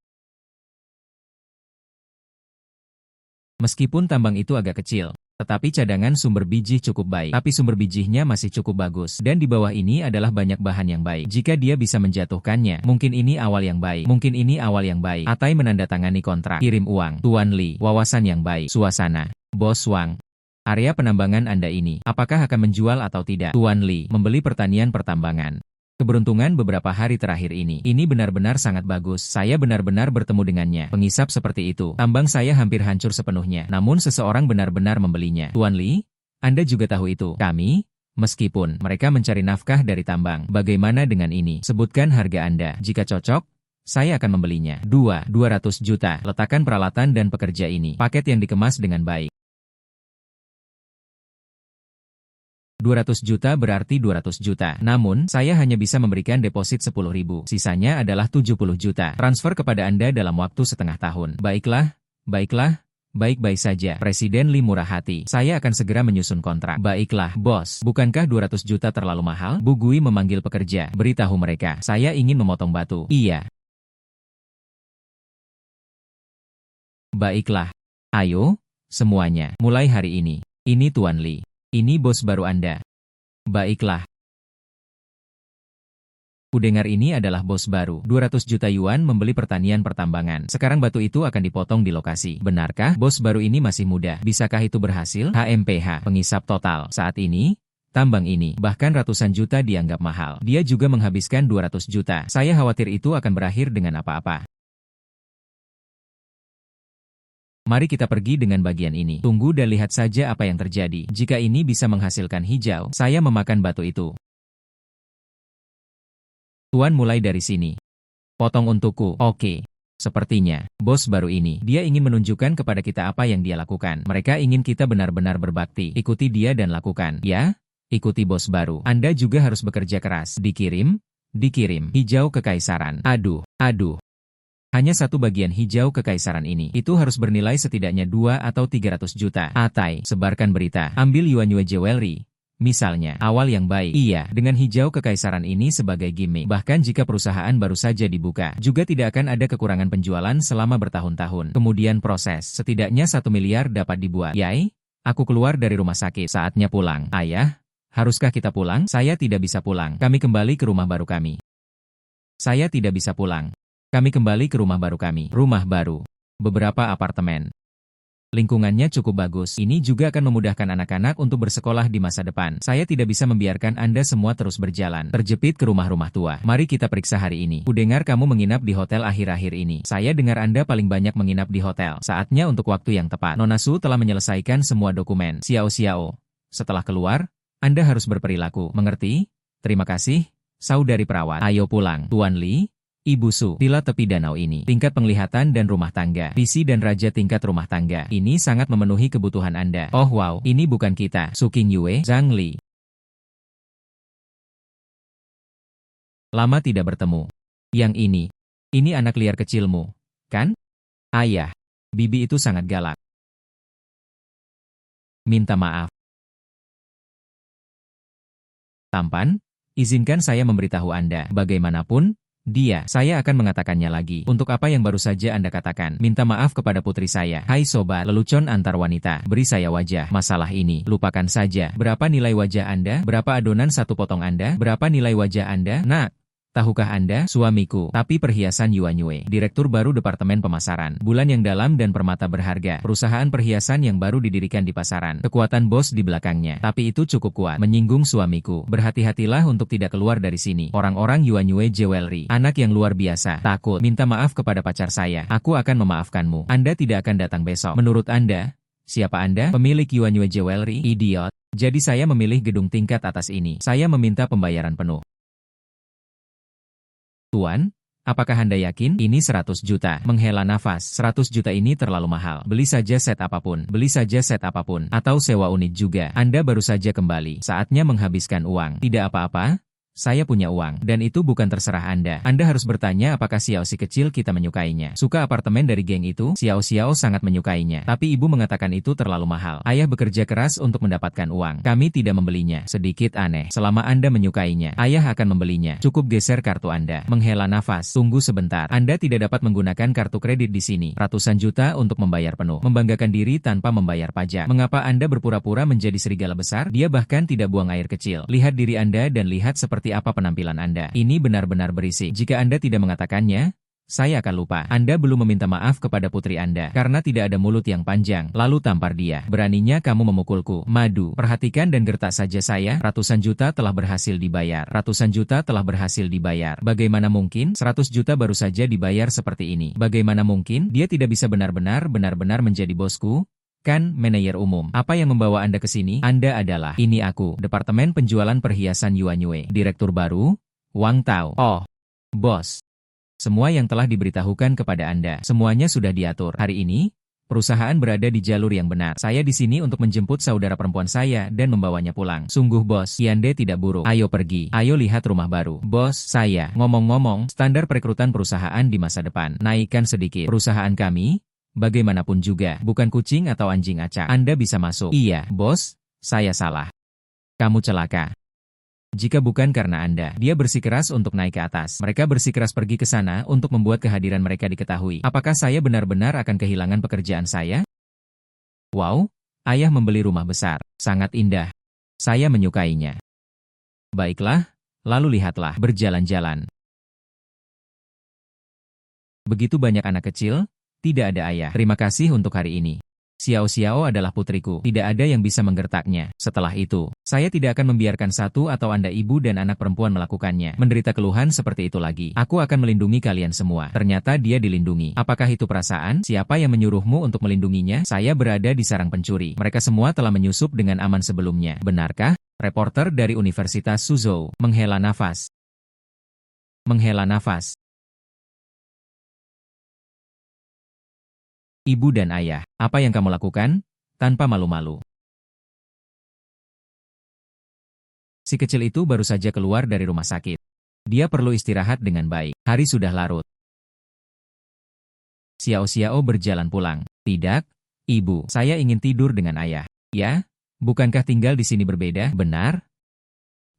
Meskipun tambang itu agak kecil, tetapi cadangan sumber biji cukup baik. Tapi sumber bijinya masih cukup bagus. Dan di bawah ini adalah banyak bahan yang baik. Jika dia bisa menjatuhkannya, mungkin ini awal yang baik. Mungkin ini awal yang baik. Atai menandatangani kontrak. Kirim uang. Tuan Li, wawasan yang baik. Suasana. Bos Wang. Area penambangan Anda ini, apakah akan menjual atau tidak? Tuan Li, membeli pertanian pertambangan. Keberuntungan beberapa hari terakhir ini benar-benar sangat bagus. Saya benar-benar bertemu dengannya. Pengisap seperti itu. Tambang saya hampir hancur sepenuhnya. Namun seseorang benar-benar membelinya. Tuan Li, Anda juga tahu itu. Kami, meskipun mereka mencari nafkah dari tambang. Bagaimana dengan ini? Sebutkan harga Anda. Jika cocok, saya akan membelinya. 200 juta. Letakkan peralatan dan pekerja ini. Paket yang dikemas dengan baik. 200 juta berarti 200 juta. Namun, saya hanya bisa memberikan deposit 10.000. Sisanya adalah 70 juta. Transfer kepada Anda dalam waktu setengah tahun. Baiklah, baiklah. Baik-baik saja, Presiden Lee murah hati. Saya akan segera menyusun kontrak. Baiklah, bos. Bukankah 200 juta terlalu mahal? Bu Gui memanggil pekerja. Beritahu mereka, saya ingin memotong batu. Iya. Baiklah. Ayo, semuanya. Mulai hari ini. Ini Tuan Lee. Ini bos baru Anda. Baiklah. Kudengar ini adalah bos baru. 200 juta yuan membeli pertanian pertambangan. Sekarang batu itu akan dipotong di lokasi. Benarkah bos baru ini masih muda? Bisakah itu berhasil? HMPH, pengisap total. Saat ini, tambang ini, bahkan ratusan juta dianggap mahal. Dia juga menghabiskan 200 juta. Saya khawatir itu akan berakhir dengan apa-apa. Mari kita pergi dengan bagian ini. Tunggu dan lihat saja apa yang terjadi. Jika ini bisa menghasilkan hijau, saya memakan batu itu. Tuan mulai dari sini. Potong untukku. Oke. Sepertinya, bos baru ini, dia ingin menunjukkan kepada kita apa yang dia lakukan. Mereka ingin kita benar-benar berbakti. Ikuti dia dan lakukan. Ya? Ikuti bos baru. Anda juga harus bekerja keras. Dikirim? Dikirim. Hijau kekaisaran. Aduh, aduh. Hanya satu bagian hijau kekaisaran ini. Itu harus bernilai setidaknya 2 atau 300 juta. Atai, sebarkan berita. Ambil Yuanyue Jewelry. Misalnya, awal yang baik. Iya, dengan hijau kekaisaran ini sebagai gimmick. Bahkan jika perusahaan baru saja dibuka, juga tidak akan ada kekurangan penjualan selama bertahun-tahun. Kemudian proses, setidaknya 1 miliar dapat dibuat. Yai, aku keluar dari rumah sakit. Saatnya pulang. Ayah, haruskah kita pulang? Saya tidak bisa pulang. Kami kembali ke rumah baru kami. Saya tidak bisa pulang. Kami kembali ke rumah baru kami. Rumah baru. Beberapa apartemen. Lingkungannya cukup bagus. Ini juga akan memudahkan anak-anak untuk bersekolah di masa depan. Saya tidak bisa membiarkan Anda semua terus berjalan, terjepit ke rumah-rumah tua. Mari kita periksa hari ini. Kudengar kamu menginap di hotel akhir-akhir ini. Saya dengar Anda paling banyak menginap di hotel. Saatnya untuk waktu yang tepat. Nona Su telah menyelesaikan semua dokumen. Xiao. Setelah keluar, Anda harus berperilaku. Mengerti? Terima kasih, saudari perawat. Ayo pulang. Tuan Lee. Ibu Su, villa tepi danau ini, tingkat penglihatan dan rumah tangga, visi dan raja tingkat rumah tangga. Ini sangat memenuhi kebutuhan Anda. Oh wow, ini bukan kita. Su Qingyue, Zhang Li. Lama tidak bertemu. Yang ini anak liar kecilmu, kan? Ayah, bibi itu sangat galak. Minta maaf. Tampan, izinkan saya memberitahu Anda, bagaimanapun, saya akan mengatakannya lagi. Untuk apa yang baru saja Anda katakan? Minta maaf kepada putri saya. Hai sobat, lelucon antar wanita. Beri saya wajah. Masalah ini, lupakan saja. Berapa nilai wajah Anda? Berapa adonan satu potong Anda? Berapa nilai wajah Anda? Nak, tahukah Anda? Suamiku. Tapi perhiasan Yuanyue. Direktur baru Departemen Pemasaran. Bulan yang dalam dan permata berharga. Perusahaan perhiasan yang baru didirikan di pasaran. Kekuatan bos di belakangnya. Tapi itu cukup kuat. Menyinggung suamiku. Berhati-hatilah untuk tidak keluar dari sini. Orang-orang Yuanyue Jewelry. Anak yang luar biasa. Takut. Minta maaf kepada pacar saya. Aku akan memaafkanmu. Anda tidak akan datang besok. Menurut Anda? Siapa Anda? Pemilik Yuanyue Jewelry? Idiot. Jadi saya memilih gedung tingkat atas ini. Saya meminta pembayaran penuh. Tuan, apakah Anda yakin? Ini 100 juta. Menghela nafas, 100 juta ini terlalu mahal. Beli saja set apapun. Beli saja set apapun. Atau sewa unit juga. Anda baru saja kembali. Saatnya menghabiskan uang. Tidak apa-apa. Saya punya uang. Dan itu bukan terserah Anda. Anda harus bertanya apakah Xiao si kecil kita menyukainya. Suka apartemen dari geng itu? Xiao sangat menyukainya. Tapi ibu mengatakan itu terlalu mahal. Ayah bekerja keras untuk mendapatkan uang. Kami tidak membelinya. Sedikit aneh. Selama Anda menyukainya, ayah akan membelinya. Cukup geser kartu Anda. Menghela nafas. Tunggu sebentar. Anda tidak dapat menggunakan kartu kredit di sini. Ratusan juta untuk membayar penuh. Membanggakan diri tanpa membayar pajak. Mengapa Anda berpura-pura menjadi serigala besar? Dia bahkan tidak buang air kecil. Lihat diri Anda dan lihat seperti apa penampilan Anda. Ini benar-benar berisik. Jika Anda tidak mengatakannya, saya akan lupa. Anda belum meminta maaf kepada putri Anda karena tidak ada mulut yang panjang. Lalu tampar dia. Beraninya kamu memukulku. Madu. Perhatikan dan gertak saja saya. Ratusan juta telah berhasil dibayar. Ratusan juta telah berhasil dibayar. Bagaimana mungkin? 100 juta baru saja dibayar seperti ini. Bagaimana mungkin? Dia tidak bisa benar-benar menjadi bosku? Kan, manajer umum. Apa yang membawa Anda ke sini? Anda adalah, ini aku, Departemen Penjualan Perhiasan Yuanyue. Direktur baru, Wang Tao. Oh, bos. Semua yang telah diberitahukan kepada Anda, semuanya sudah diatur. Hari ini, perusahaan berada di jalur yang benar. Saya di sini untuk menjemput saudara perempuan saya dan membawanya pulang. Sungguh bos, Hyundai tidak buruk. Ayo pergi. Ayo lihat rumah baru. Bos, saya. Ngomong-ngomong, standar perekrutan perusahaan di masa depan. Naikkan sedikit. Perusahaan kami, bagaimanapun juga, bukan kucing atau anjing acak. Anda bisa masuk. Iya, bos, saya salah. Kamu celaka. Jika bukan karena Anda, dia bersikeras untuk naik ke atas. Mereka bersikeras pergi ke sana untuk membuat kehadiran mereka diketahui. Apakah saya benar-benar akan kehilangan pekerjaan saya? Wow, ayah membeli rumah besar. Sangat indah. Saya menyukainya. Baiklah, lalu lihatlah, berjalan-jalan. Begitu banyak anak kecil, tidak ada ayah. Terima kasih untuk hari ini. Xiao Xiao adalah putriku, tidak ada yang bisa menggertaknya. Setelah itu, saya tidak akan membiarkan satu atau Anda ibu dan anak perempuan melakukannya. Menderita keluhan seperti itu lagi. Aku akan melindungi kalian semua. Ternyata dia dilindungi. Apakah itu perasaan? Siapa yang menyuruhmu untuk melindunginya? Saya berada di sarang pencuri. Mereka semua telah menyusup dengan aman sebelumnya. Benarkah? Reporter dari Universitas Suzhou. Menghela nafas. Menghela nafas. Ibu dan ayah, apa yang kamu lakukan? Tanpa malu-malu. Si kecil itu baru saja keluar dari rumah sakit. Dia perlu istirahat dengan baik. Hari sudah larut. Xiao Xiao berjalan pulang. Tidak, ibu, saya ingin tidur dengan ayah. Ya? Bukankah tinggal di sini berbeda? Benar?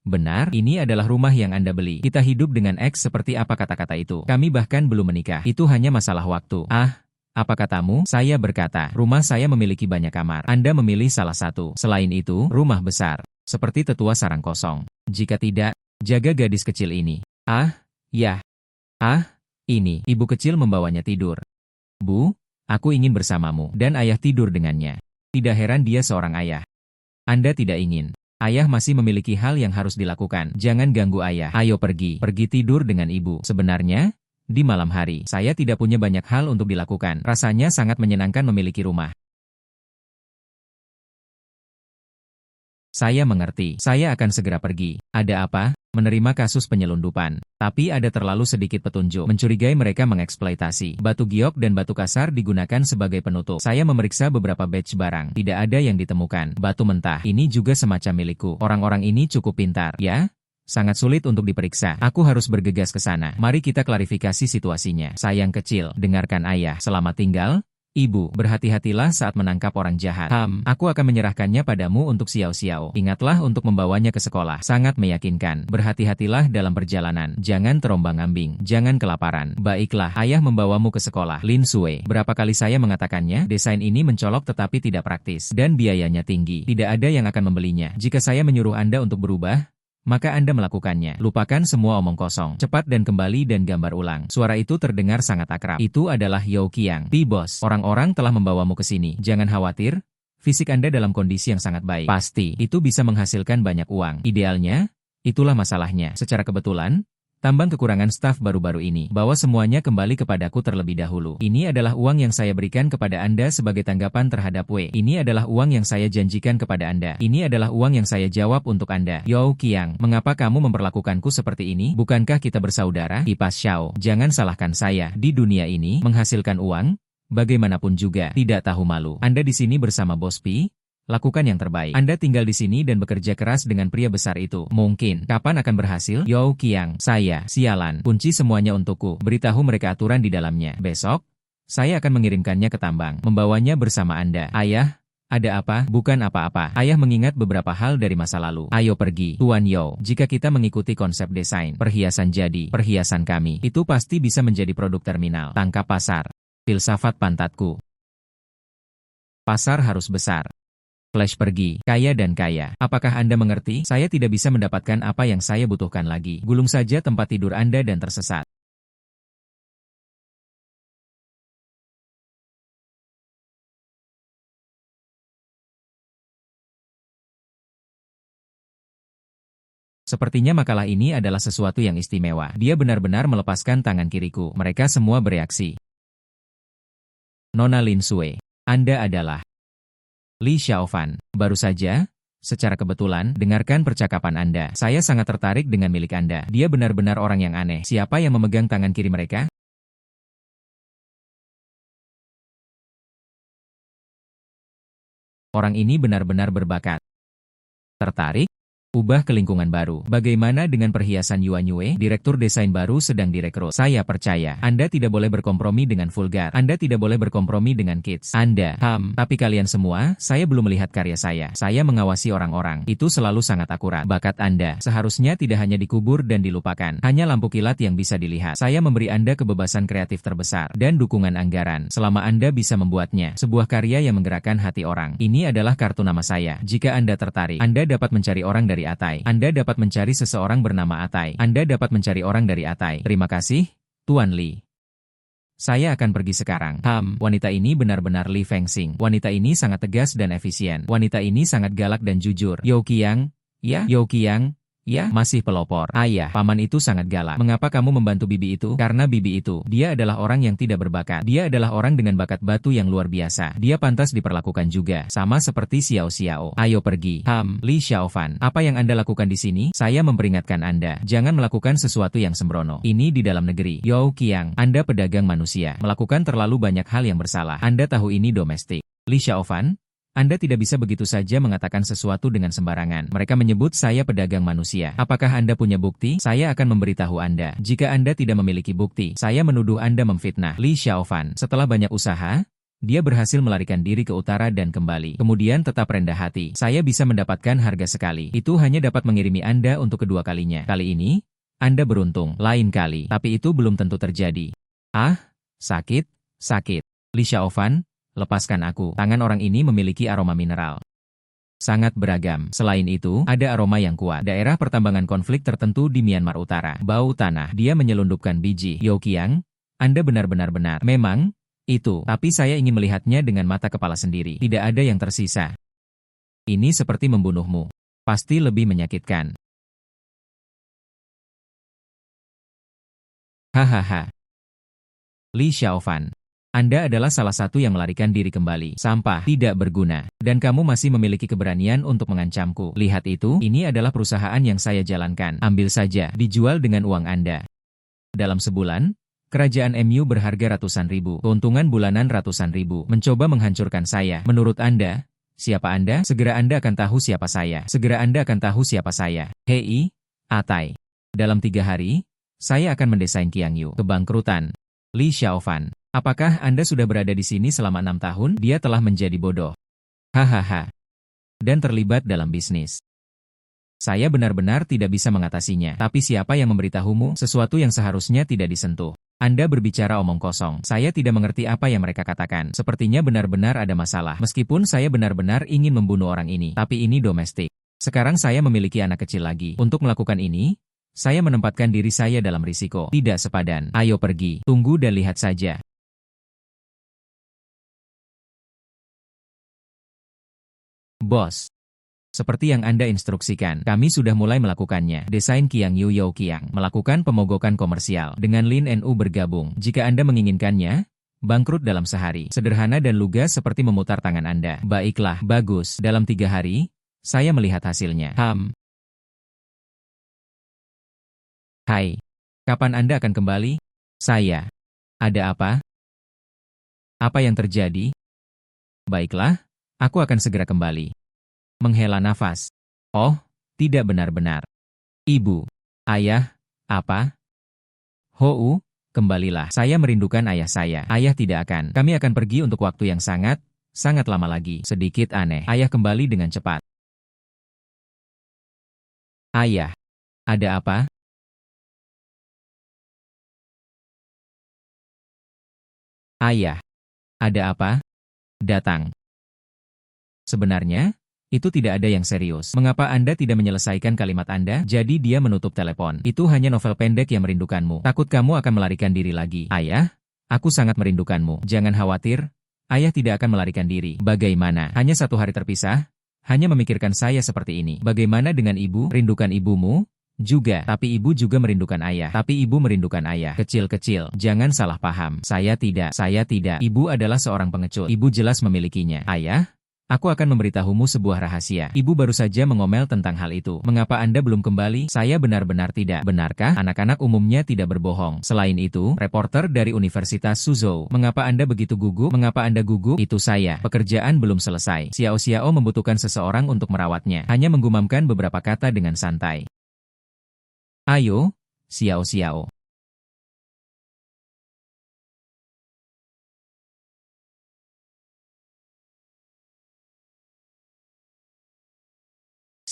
Benar, ini adalah rumah yang Anda beli. Kita hidup dengan X seperti apa kata-kata itu. Kami bahkan belum menikah. Itu hanya masalah waktu. Apa katamu? Saya berkata, rumah saya memiliki banyak kamar. Anda memilih salah satu. Selain itu, rumah besar. Seperti tetua sarang kosong. Jika tidak, jaga gadis kecil ini. Ya. Ini. Ibu kecil membawanya tidur. Bu, aku ingin bersamamu. Dan ayah tidur dengannya. Tidak heran dia seorang ayah. Anda tidak ingin. Ayah masih memiliki hal yang harus dilakukan. Jangan ganggu ayah. Ayo pergi. Pergi tidur dengan ibu. Sebenarnya, di malam hari, saya tidak punya banyak hal untuk dilakukan. Rasanya sangat menyenangkan memiliki rumah. Saya mengerti. Saya akan segera pergi. Ada apa? Menerima kasus penyelundupan. Tapi ada terlalu sedikit petunjuk. Mencurigai mereka mengeksploitasi. Batu giok dan batu kasar digunakan sebagai penutup. Saya memeriksa beberapa batch barang. Tidak ada yang ditemukan. Batu mentah. Ini juga semacam milikku. Orang-orang ini cukup pintar. Ya? Sangat sulit untuk diperiksa. Aku harus bergegas ke sana. Mari kita klarifikasi situasinya. Sayang kecil, dengarkan ayah. Selamat tinggal, ibu. Berhati-hatilah saat menangkap orang jahat. Aku akan menyerahkannya padamu untuk Xiao Xiao. Ingatlah untuk membawanya ke sekolah. Sangat meyakinkan. Berhati-hatilah dalam perjalanan. Jangan terombang-ambing. Jangan kelaparan. Baiklah, ayah membawamu ke sekolah. Lin Sui. Berapa kali saya mengatakannya, desain ini mencolok tetapi tidak praktis. Dan biayanya tinggi. Tidak ada yang akan membelinya. Jika saya menyuruh Anda untuk berubah, maka Anda melakukannya. Lupakan semua omong kosong. Cepat dan kembali dan gambar ulang. Suara itu terdengar sangat akrab. Itu adalah Yao Qiang. Bos, orang-orang telah membawamu ke sini. Jangan khawatir. Fisik Anda dalam kondisi yang sangat baik. Pasti, itu bisa menghasilkan banyak uang. Idealnya, itulah masalahnya. Secara kebetulan, tambang kekurangan staf baru-baru ini. Bawa semuanya kembali kepadaku terlebih dahulu. Ini adalah uang yang saya berikan kepada Anda sebagai tanggapan terhadap Wei. Ini adalah uang yang saya janjikan kepada Anda. Ini adalah uang yang saya jawab untuk Anda. Yao Qiang, mengapa kamu memperlakukanku seperti ini? Bukankah kita bersaudara? Kipas Xiao, jangan salahkan saya. Di dunia ini, menghasilkan uang, bagaimanapun juga, tidak tahu malu. Anda di sini bersama Bos Pi? Lakukan yang terbaik. Anda tinggal di sini dan bekerja keras dengan pria besar itu. Mungkin. Kapan akan berhasil? Yao Qiang. Saya. Sialan. Kunci semuanya untukku. Beritahu mereka aturan di dalamnya. Besok, saya akan mengirimkannya ke tambang. Membawanya bersama Anda. Ayah, ada apa? Bukan apa-apa. Ayah mengingat beberapa hal dari masa lalu. Ayo pergi. Tuan Yao, jika kita mengikuti konsep desain, perhiasan jadi, perhiasan kami, itu pasti bisa menjadi produk terminal. Tangkap pasar. Filsafat pantatku. Pasar harus besar. Flash pergi, kaya dan kaya. Apakah Anda mengerti? Saya tidak bisa mendapatkan apa yang saya butuhkan lagi. Gulung saja tempat tidur Anda dan tersesat. Sepertinya makalah ini adalah sesuatu yang istimewa. Dia benar-benar melepaskan tangan kiriku. Mereka semua bereaksi. Nona Lin Sui, Anda adalah Li Xiaofan. Baru saja, secara kebetulan, dengarkan percakapan Anda. Saya sangat tertarik dengan milik Anda. Dia benar-benar orang yang aneh. Siapa yang memegang tangan kiri mereka? Orang ini benar-benar berbakat. Tertarik? Ubah ke lingkungan baru. Bagaimana dengan perhiasan Yuan Yue? Direktur desain baru sedang direkrut. Saya percaya. Anda tidak boleh berkompromi dengan vulgar. Anda tidak boleh berkompromi dengan kids. Anda, tapi kalian semua, saya belum melihat karya saya. Saya mengawasi orang-orang. Itu selalu sangat akurat. Bakat Anda seharusnya tidak hanya dikubur dan dilupakan. Hanya lampu kilat yang bisa dilihat. Saya memberi Anda kebebasan kreatif terbesar dan dukungan anggaran. Selama Anda bisa membuatnya, sebuah karya yang menggerakkan hati orang. Ini adalah kartu nama saya. Jika Anda tertarik, Anda dapat mencari orang dari Atai. Anda dapat mencari seseorang bernama Atai. Anda dapat mencari orang dari Atai. Terima kasih, Tuan Li. Saya akan pergi sekarang. Wanita ini benar-benar Li Fengxing. Wanita ini sangat tegas dan efisien. Wanita ini sangat galak dan jujur. Yao Qiang, ya? Yao Qiang, ya? Masih pelopor. Ayah, paman itu sangat galak. Mengapa kamu membantu bibi itu? Karena bibi itu, dia adalah orang yang tidak berbakat. Dia adalah orang dengan bakat batu yang luar biasa. Dia pantas diperlakukan juga, sama seperti Xiao Xiao. Ayo pergi. Li Xiaofan, apa yang Anda lakukan di sini? Saya memperingatkan Anda, jangan melakukan sesuatu yang sembrono. Ini di dalam negeri. Yao Qiang, Anda pedagang manusia, melakukan terlalu banyak hal yang bersalah. Anda tahu ini domestik. Li Xiaofan, Anda tidak bisa begitu saja mengatakan sesuatu dengan sembarangan. Mereka menyebut saya pedagang manusia. Apakah Anda punya bukti? Saya akan memberitahu Anda. Jika Anda tidak memiliki bukti, saya menuduh Anda memfitnah. Li Xiaofan, setelah banyak usaha, dia berhasil melarikan diri ke utara dan kembali. Kemudian tetap rendah hati. Saya bisa mendapatkan harga sekali. Itu hanya dapat mengirimi Anda untuk kedua kalinya. Kali ini, Anda beruntung. Lain kali. Tapi itu belum tentu terjadi. Sakit, sakit. Li Xiaofan, lepaskan aku. Tangan orang ini memiliki aroma mineral. Sangat beragam. Selain itu, ada aroma yang kuat. Daerah pertambangan konflik tertentu di Myanmar Utara. Bau tanah. Dia menyelundupkan biji. Yao Qiang, Anda benar-benar benar. Memang, itu. Tapi saya ingin melihatnya dengan mata kepala sendiri. Tidak ada yang tersisa. Ini seperti membunuhmu. Pasti lebih menyakitkan. Hahaha. Li Xiaofan, Anda adalah salah satu yang melarikan diri kembali. Sampah, tidak berguna. Dan kamu masih memiliki keberanian untuk mengancamku. Lihat itu, ini adalah perusahaan yang saya jalankan. Ambil saja, dijual dengan uang Anda. Dalam sebulan, kerajaan MU berharga ratusan ribu. Keuntungan bulanan ratusan ribu. Mencoba menghancurkan saya. Menurut Anda, siapa Anda? Segera Anda akan tahu siapa saya. Segera Anda akan tahu siapa saya. Hei, Atai. Dalam 3 hari, saya akan mendesain Qiang Yu. Kebangkrutan. Li Xiaofan, apakah Anda sudah berada di sini selama 6 tahun? Dia telah menjadi bodoh. Hahaha. Dan terlibat dalam bisnis. Saya benar-benar tidak bisa mengatasinya. Tapi siapa yang memberitahumu sesuatu yang seharusnya tidak disentuh? Anda berbicara omong kosong. Saya tidak mengerti apa yang mereka katakan. Sepertinya benar-benar ada masalah. Meskipun saya benar-benar ingin membunuh orang ini. Tapi ini domestik. Sekarang saya memiliki anak kecil lagi. Untuk melakukan ini, saya menempatkan diri saya dalam risiko. Tidak sepadan. Ayo pergi. Tunggu dan lihat saja. Bos. Seperti yang Anda instruksikan, kami sudah mulai melakukannya. Desain Qiang Yu Yao Qiang melakukan pemogokan komersial. Dengan Lin NU bergabung. Jika Anda menginginkannya, bangkrut dalam sehari. Sederhana dan lugas seperti memutar tangan Anda. Baiklah, bagus. Dalam 3 hari, saya melihat hasilnya. Hai. Kapan Anda akan kembali? Saya. Ada apa? Apa yang terjadi? Baiklah, aku akan segera kembali. Menghela nafas. Oh, tidak benar-benar. Ibu. Ayah. Apa? Hou, kembalilah. Saya merindukan ayah saya. Ayah tidak akan. Kami akan pergi untuk waktu yang sangat lama lagi. Sedikit aneh. Ayah kembali dengan cepat. Ayah. Ada apa? Ayah, ada apa? Datang. Sebenarnya, itu tidak ada yang serius. Mengapa Anda tidak menyelesaikan kalimat Anda? Jadi dia menutup telepon. Itu hanya novel pendek yang merindukanmu. Takut kamu akan melarikan diri lagi. Ayah, aku sangat merindukanmu. Jangan khawatir, ayah tidak akan melarikan diri. Bagaimana? Hanya 1 hari terpisah? Hanya memikirkan saya seperti ini. Bagaimana dengan ibu? Rindukan ibumu? Juga, tapi ibu juga merindukan ayah. Tapi ibu merindukan ayah. Kecil-kecil, jangan salah paham. Saya tidak. Ibu adalah seorang pengecut. Ibu jelas memilikinya. Ayah, Aku akan memberitahumu sebuah rahasia. Ibu baru saja mengomel tentang hal itu. Mengapa Anda belum kembali? Saya benar-benar tidak. Benarkah? Anak-anak umumnya tidak berbohong. Selain itu, reporter dari Universitas Suzhou. Mengapa Anda begitu gugup? Mengapa Anda gugup? Itu saya. Pekerjaan belum selesai. Xiao Xiao membutuhkan seseorang untuk merawatnya. Hanya menggumamkan beberapa kata dengan santai. Ayo, Xiao Xiao.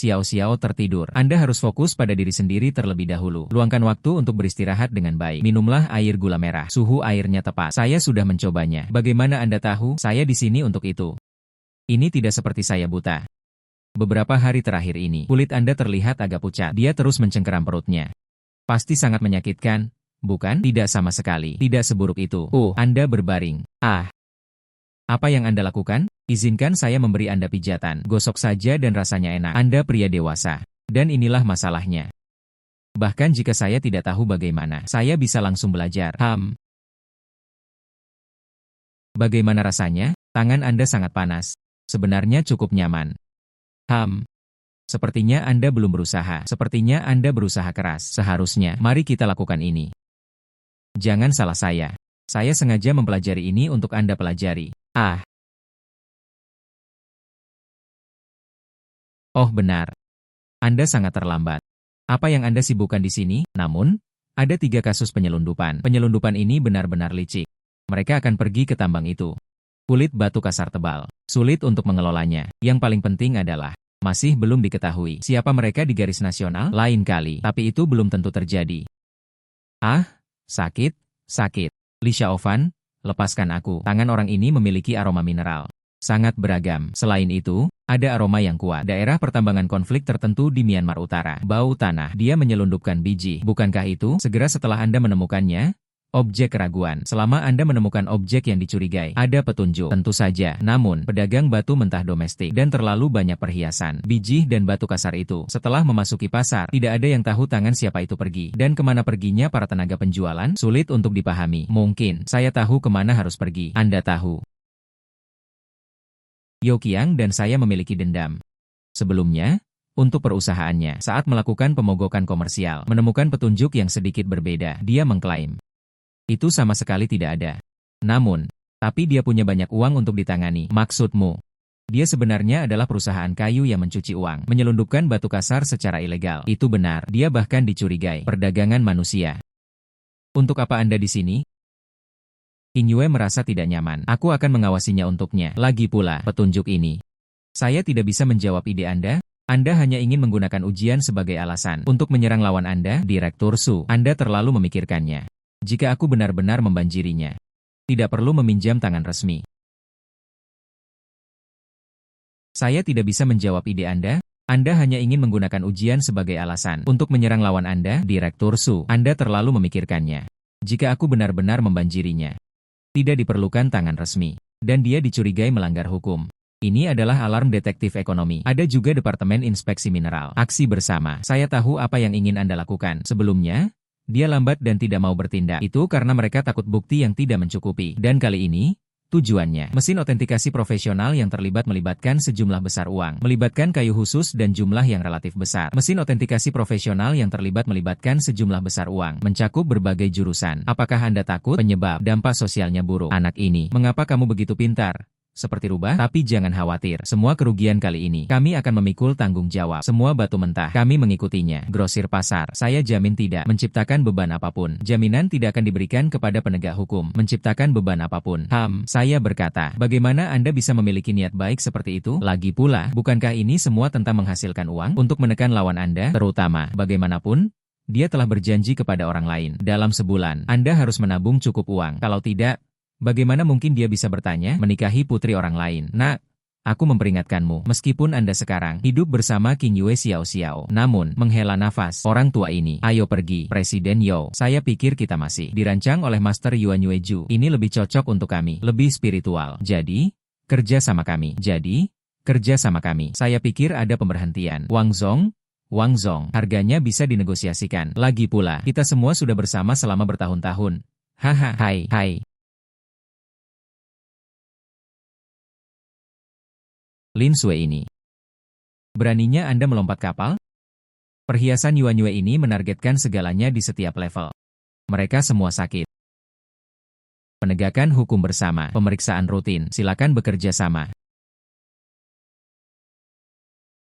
Xiao Xiao tertidur. Anda harus fokus pada diri sendiri terlebih dahulu. Luangkan waktu untuk beristirahat dengan baik. Minumlah air gula merah. Suhu airnya tepat. Saya sudah mencobanya. Bagaimana Anda tahu? Saya di sini untuk itu. Ini tidak seperti saya buta. Beberapa hari terakhir ini, kulit Anda terlihat agak pucat. Dia terus mencengkeram perutnya. Pasti sangat menyakitkan, bukan? Tidak sama sekali. Tidak seburuk itu. Oh, Anda berbaring. Ah. Apa yang Anda lakukan? Izinkan saya memberi Anda pijatan. Gosok saja dan rasanya enak. Anda pria dewasa. Dan inilah masalahnya. Bahkan jika saya tidak tahu bagaimana, saya bisa langsung belajar. Bagaimana rasanya? Tangan Anda sangat panas. Sebenarnya cukup nyaman. Sepertinya Anda belum berusaha. Sepertinya Anda berusaha keras. Seharusnya, mari kita lakukan ini. Jangan salah saya. Saya sengaja mempelajari ini untuk Anda pelajari. Ah. Oh benar. Anda sangat terlambat. Apa yang Anda sibukkan di sini? Namun, ada 3 kasus penyelundupan. Penyelundupan ini benar-benar licik. Mereka akan pergi ke tambang itu. Kulit batu kasar tebal. Sulit untuk mengelolanya. Yang paling penting adalah, masih belum diketahui siapa mereka di garis nasional. Lain kali, tapi itu belum tentu terjadi. Ah, sakit, sakit. Li Xiaofan, lepaskan aku. Tangan orang ini memiliki aroma mineral. Sangat beragam. Selain itu, ada aroma yang kuat. Daerah pertambangan konflik tertentu di Myanmar Utara. Bau tanah. Dia menyelundupkan biji. Bukankah itu? Segera setelah Anda menemukannya, objek keraguan. Selama Anda menemukan objek yang dicurigai, ada petunjuk. Tentu saja. Namun, pedagang batu mentah domestik dan terlalu banyak perhiasan, biji dan batu kasar itu. Setelah memasuki pasar, tidak ada yang tahu tangan siapa itu pergi. Dan kemana perginya para tenaga penjualan? Sulit untuk dipahami. Mungkin, saya tahu kemana harus pergi. Anda tahu. Yao Qiang dan saya memiliki dendam. Sebelumnya, untuk perusahaannya, saat melakukan pemogokan komersial, menemukan petunjuk yang sedikit berbeda, dia mengklaim. Itu sama sekali tidak ada. Namun, tapi dia punya banyak uang untuk ditangani. Maksudmu? Dia sebenarnya adalah perusahaan kayu yang mencuci uang, menyelundupkan batu kasar secara ilegal. Itu benar, dia bahkan dicurigai. Perdagangan manusia. Untuk apa Anda di sini? Qin Yue merasa tidak nyaman. Aku akan mengawasinya untuknya. Lagi pula, petunjuk ini. Saya tidak bisa menjawab ide Anda. Anda hanya ingin menggunakan ujian sebagai alasan untuk menyerang lawan Anda, Direktur Su. Anda terlalu memikirkannya. Jika aku benar-benar membanjirinya, tidak perlu meminjam tangan resmi. Saya tidak bisa menjawab ide Anda. Anda hanya ingin menggunakan ujian sebagai alasan untuk menyerang lawan Anda, Direktur Su. Anda terlalu memikirkannya. Jika aku benar-benar membanjirinya, tidak diperlukan tangan resmi. Dan dia dicurigai melanggar hukum. Ini adalah alarm detektif ekonomi. Ada juga Departemen Inspeksi Mineral. Aksi bersama. Saya tahu apa yang ingin Anda lakukan. Sebelumnya, dia lambat dan tidak mau bertindak. Itu karena mereka takut bukti yang tidak mencukupi. Dan kali ini, tujuannya, mesin otentikasi profesional yang melibatkan sejumlah besar uang, melibatkan kayu khusus dan jumlah yang relatif besar. Mesin otentikasi profesional yang melibatkan sejumlah besar uang, mencakup berbagai jurusan. Apakah Anda takut? Penyebab, dampak sosialnya buruk. Anak ini, mengapa kamu begitu pintar? Seperti rubah, tapi jangan khawatir. Semua kerugian kali ini, kami akan memikul tanggung jawab. Semua batu mentah, kami mengikutinya. Grosir pasar, saya jamin tidak menciptakan beban apapun. Jaminan tidak akan diberikan kepada penegak hukum. Menciptakan beban apapun. Saya berkata, bagaimana Anda bisa memiliki niat baik seperti itu? Lagi pula, bukankah ini semua tentang menghasilkan uang untuk menekan lawan Anda? Terutama, bagaimanapun, dia telah berjanji kepada orang lain. Dalam sebulan, Anda harus menabung cukup uang. Kalau tidak, bagaimana mungkin dia bisa bertanya, menikahi putri orang lain? Nak, aku memperingatkanmu, meskipun Anda sekarang hidup bersama King Yue Xiao Xiao, namun, menghela nafas, orang tua ini, ayo pergi, Presiden Yao, saya pikir kita masih dirancang oleh Master Yuan Yueju. Ini lebih cocok untuk kami, lebih spiritual. Jadi, kerja sama kami. Saya pikir ada pemberhentian. Wang Zong, harganya bisa dinegosiasikan. Lagi pula, kita semua sudah bersama selama bertahun-tahun. Haha, hai. Lin Sui ini. Beraninya Anda melompat kapal? Perhiasan Yuanyue ini menargetkan segalanya di setiap level. Mereka semua sakit. Penegakan hukum bersama, pemeriksaan rutin, silakan bekerja sama.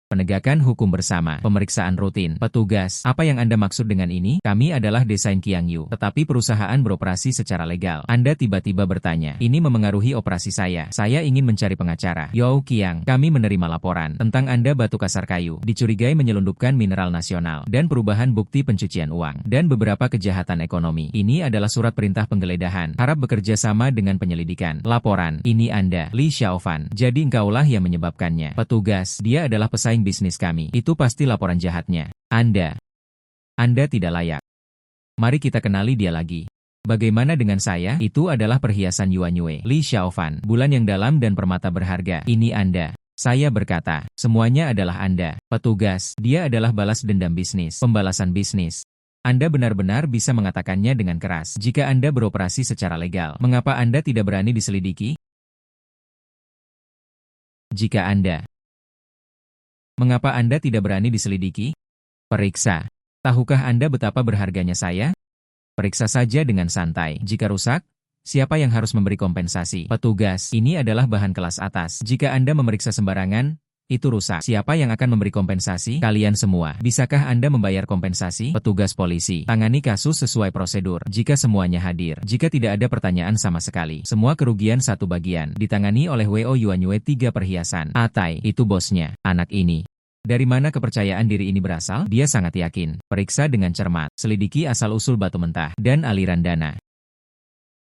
Penegakan hukum bersama, pemeriksaan rutin, petugas. Apa yang Anda maksud dengan ini? Kami adalah Desain Qiangyu, tetapi perusahaan beroperasi secara legal. Anda tiba-tiba bertanya, ini memengaruhi operasi saya. Saya ingin mencari pengacara. Yo Qiang, kami menerima laporan tentang Anda batu kasar kayu, dicurigai menyelundupkan mineral nasional, dan perubahan bukti pencucian uang, dan beberapa kejahatan ekonomi. Ini adalah surat perintah penggeledahan. Harap bekerja sama dengan penyelidikan. Laporan, ini Anda, Li Xiaofan. Jadi engkaulah yang menyebabkannya. Petugas, dia adalah pesaing bisnis kami. Itu pasti laporan jahatnya. Anda tidak layak. Mari kita kenali dia lagi. Bagaimana dengan saya? Itu adalah perhiasan Yuanyue. Li Xiaofan, bulan yang dalam dan permata berharga. Ini Anda. Saya berkata, semuanya adalah Anda. Petugas, dia adalah balas dendam bisnis. Pembalasan bisnis. Anda benar-benar bisa mengatakannya dengan keras. Jika Anda beroperasi secara legal, mengapa Anda tidak berani diselidiki? Mengapa Anda tidak berani diselidiki? Periksa. Tahukah Anda betapa berharganya saya? Periksa saja dengan santai. Jika rusak, siapa yang harus memberi kompensasi? Petugas, ini adalah bahan kelas atas. Jika Anda memeriksa sembarangan, itu rusak. Siapa yang akan memberi kompensasi? Kalian semua. Bisakah Anda membayar kompensasi? Petugas polisi, tangani kasus sesuai prosedur. Jika semuanya hadir, jika tidak ada pertanyaan sama sekali, semua kerugian satu bagian, ditangani oleh W.O. Yuanyue 3 perhiasan. Atai, itu bosnya, anak ini. Dari mana kepercayaan diri ini berasal? Dia sangat yakin. Periksa dengan cermat, selidiki asal-usul batu mentah, dan aliran dana.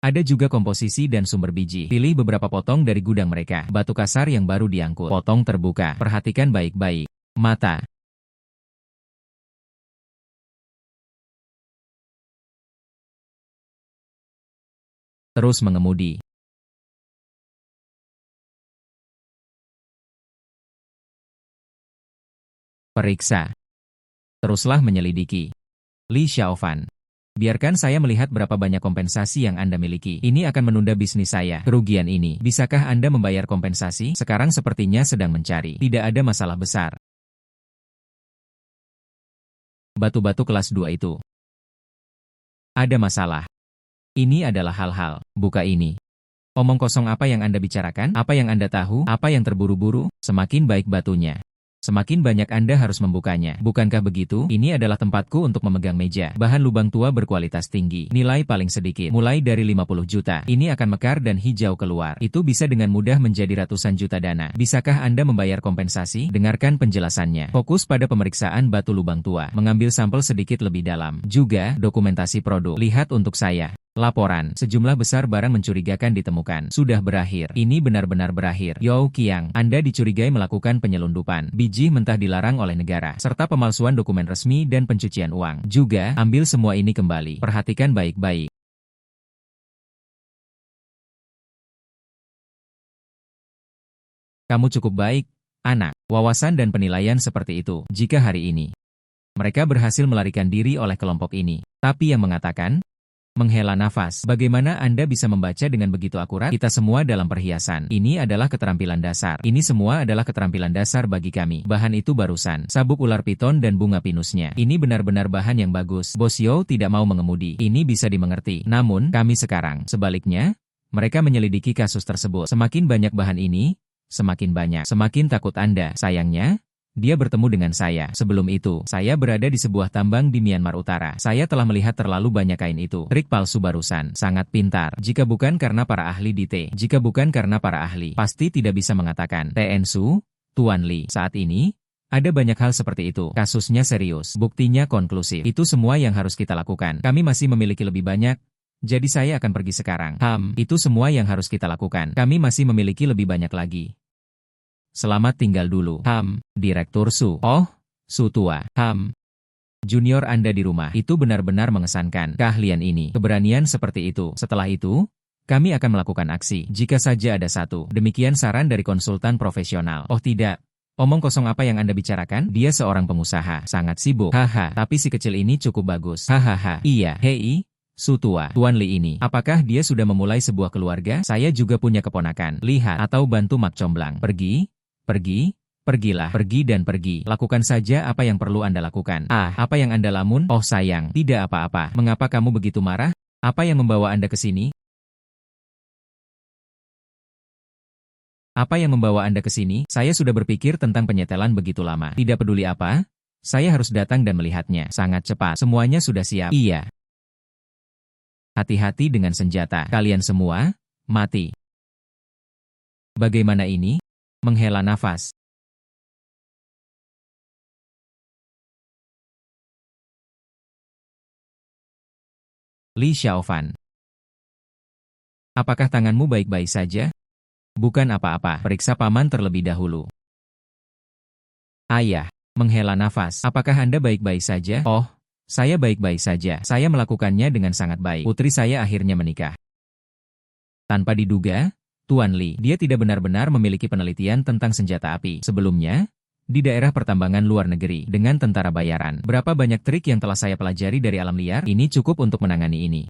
Ada juga komposisi dan sumber biji. Pilih beberapa potong dari gudang mereka. Batu kasar yang baru diangkut. Potong terbuka. Perhatikan baik-baik. Mata. Terus mengemudi. Periksa. Teruslah menyelidiki. Li Xiaofan. Biarkan saya melihat berapa banyak kompensasi yang Anda miliki. Ini akan menunda bisnis saya. Kerugian ini, bisakah Anda membayar kompensasi? Sekarang sepertinya sedang mencari. Tidak ada masalah besar. Batu-batu kelas 2 itu. Ada masalah. Ini adalah hal-hal. Buka ini. Omong kosong apa yang Anda bicarakan? Apa yang Anda tahu? Apa yang terburu-buru? Semakin baik batunya, semakin banyak Anda harus membukanya. Bukankah begitu? Ini adalah tempatku untuk memegang meja. Bahan lubang tua berkualitas tinggi. Nilai paling sedikit, mulai dari 50 juta. Ini akan mekar dan hijau keluar. Itu bisa dengan mudah menjadi ratusan juta dana. Bisakah Anda membayar kompensasi? Dengarkan penjelasannya. Fokus pada pemeriksaan batu lubang tua. Mengambil sampel sedikit lebih dalam. Juga, dokumentasi produk. Lihat untuk saya. Laporan, sejumlah besar barang mencurigakan ditemukan. Sudah berakhir. Ini benar-benar berakhir. Yo Qiang, Anda dicurigai melakukan penyelundupan. Biji mentah dilarang oleh negara, serta pemalsuan dokumen resmi dan pencucian uang. Juga, ambil semua ini kembali. Perhatikan baik-baik. Kamu cukup baik, anak. Wawasan dan penilaian seperti itu. Jika hari ini mereka berhasil melarikan diri oleh kelompok ini, tapi yang mengatakan, menghela nafas. Bagaimana Anda bisa membaca dengan begitu akurat? Kita semua dalam perhiasan. Ini adalah keterampilan dasar. Ini semua adalah keterampilan dasar bagi kami. Bahan itu barusan. Sabuk ular piton dan bunga pinusnya. Ini benar-benar bahan yang bagus. Bos Yo tidak mau mengemudi. Ini bisa dimengerti. Namun, kami sekarang. Sebaliknya, mereka menyelidiki kasus tersebut. Semakin banyak bahan ini, semakin banyak. Semakin takut Anda. Sayangnya, dia bertemu dengan saya. Sebelum itu, saya berada di sebuah tambang di Myanmar Utara. Saya telah melihat terlalu banyak kain itu. Trik palsu barusan. Sangat pintar. Jika bukan karena para ahli di T. Jika bukan karena para ahli, pasti tidak bisa mengatakan. TN Su, Tuan Li. Saat ini, ada banyak hal seperti itu. Kasusnya serius. Buktinya konklusif. Itu semua yang harus kita lakukan. Kami masih memiliki lebih banyak. Jadi saya akan pergi sekarang. Itu semua yang harus kita lakukan. Kami masih memiliki lebih banyak lagi. Selamat tinggal dulu. Direktur Su. Oh, Su tua. Junior Anda di rumah. Itu benar-benar mengesankan. Keahlian ini. Keberanian seperti itu. Setelah itu, kami akan melakukan aksi. Jika saja ada satu. Demikian saran dari konsultan profesional. Oh tidak. Omong kosong apa yang Anda bicarakan? Dia seorang pengusaha. Sangat sibuk. Haha. Tapi si kecil ini cukup bagus. Hahaha. Iya. Hei. Su tua. Tuan Li ini. Apakah dia sudah memulai sebuah keluarga? Saya juga punya keponakan. Lihat. Atau bantu Mak Comblang. Pergi. Pergi, pergilah, pergi dan pergi. Lakukan saja apa yang perlu Anda lakukan. Ah, apa yang Anda lamun? Oh sayang, tidak apa-apa. Mengapa kamu begitu marah? Apa yang membawa Anda ke sini? Apa yang membawa Anda ke sini? Saya sudah berpikir tentang penyetelan begitu lama. Tidak peduli apa, saya harus datang dan melihatnya. Sangat cepat. Semuanya sudah siap. Iya. Hati-hati dengan senjata. Kalian semua, mati. Bagaimana ini? Menghela nafas. Li Xiaofan. Apakah tanganmu baik-baik saja? Bukan apa-apa. Periksa paman terlebih dahulu. Ayah. Menghela nafas. Apakah Anda baik-baik saja? Oh, saya baik-baik saja. Saya melakukannya dengan sangat baik. Putri saya akhirnya menikah. Tanpa diduga, Tuan Li, dia tidak benar-benar memiliki penelitian tentang senjata api. Sebelumnya, di daerah pertambangan luar negeri, dengan tentara bayaran. Berapa banyak trik yang telah saya pelajari dari alam liar, ini cukup untuk menangani ini.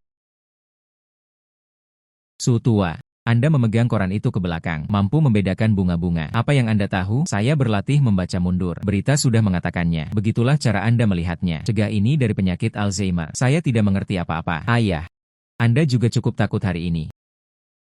Su tua, Anda memegang koran itu ke belakang, mampu membedakan bunga-bunga. Apa yang Anda tahu? Saya berlatih membaca mundur. Berita sudah mengatakannya. Begitulah cara Anda melihatnya. Cegah ini dari penyakit Alzheimer. Saya tidak mengerti apa-apa. Ayah, Anda juga cukup takut hari ini.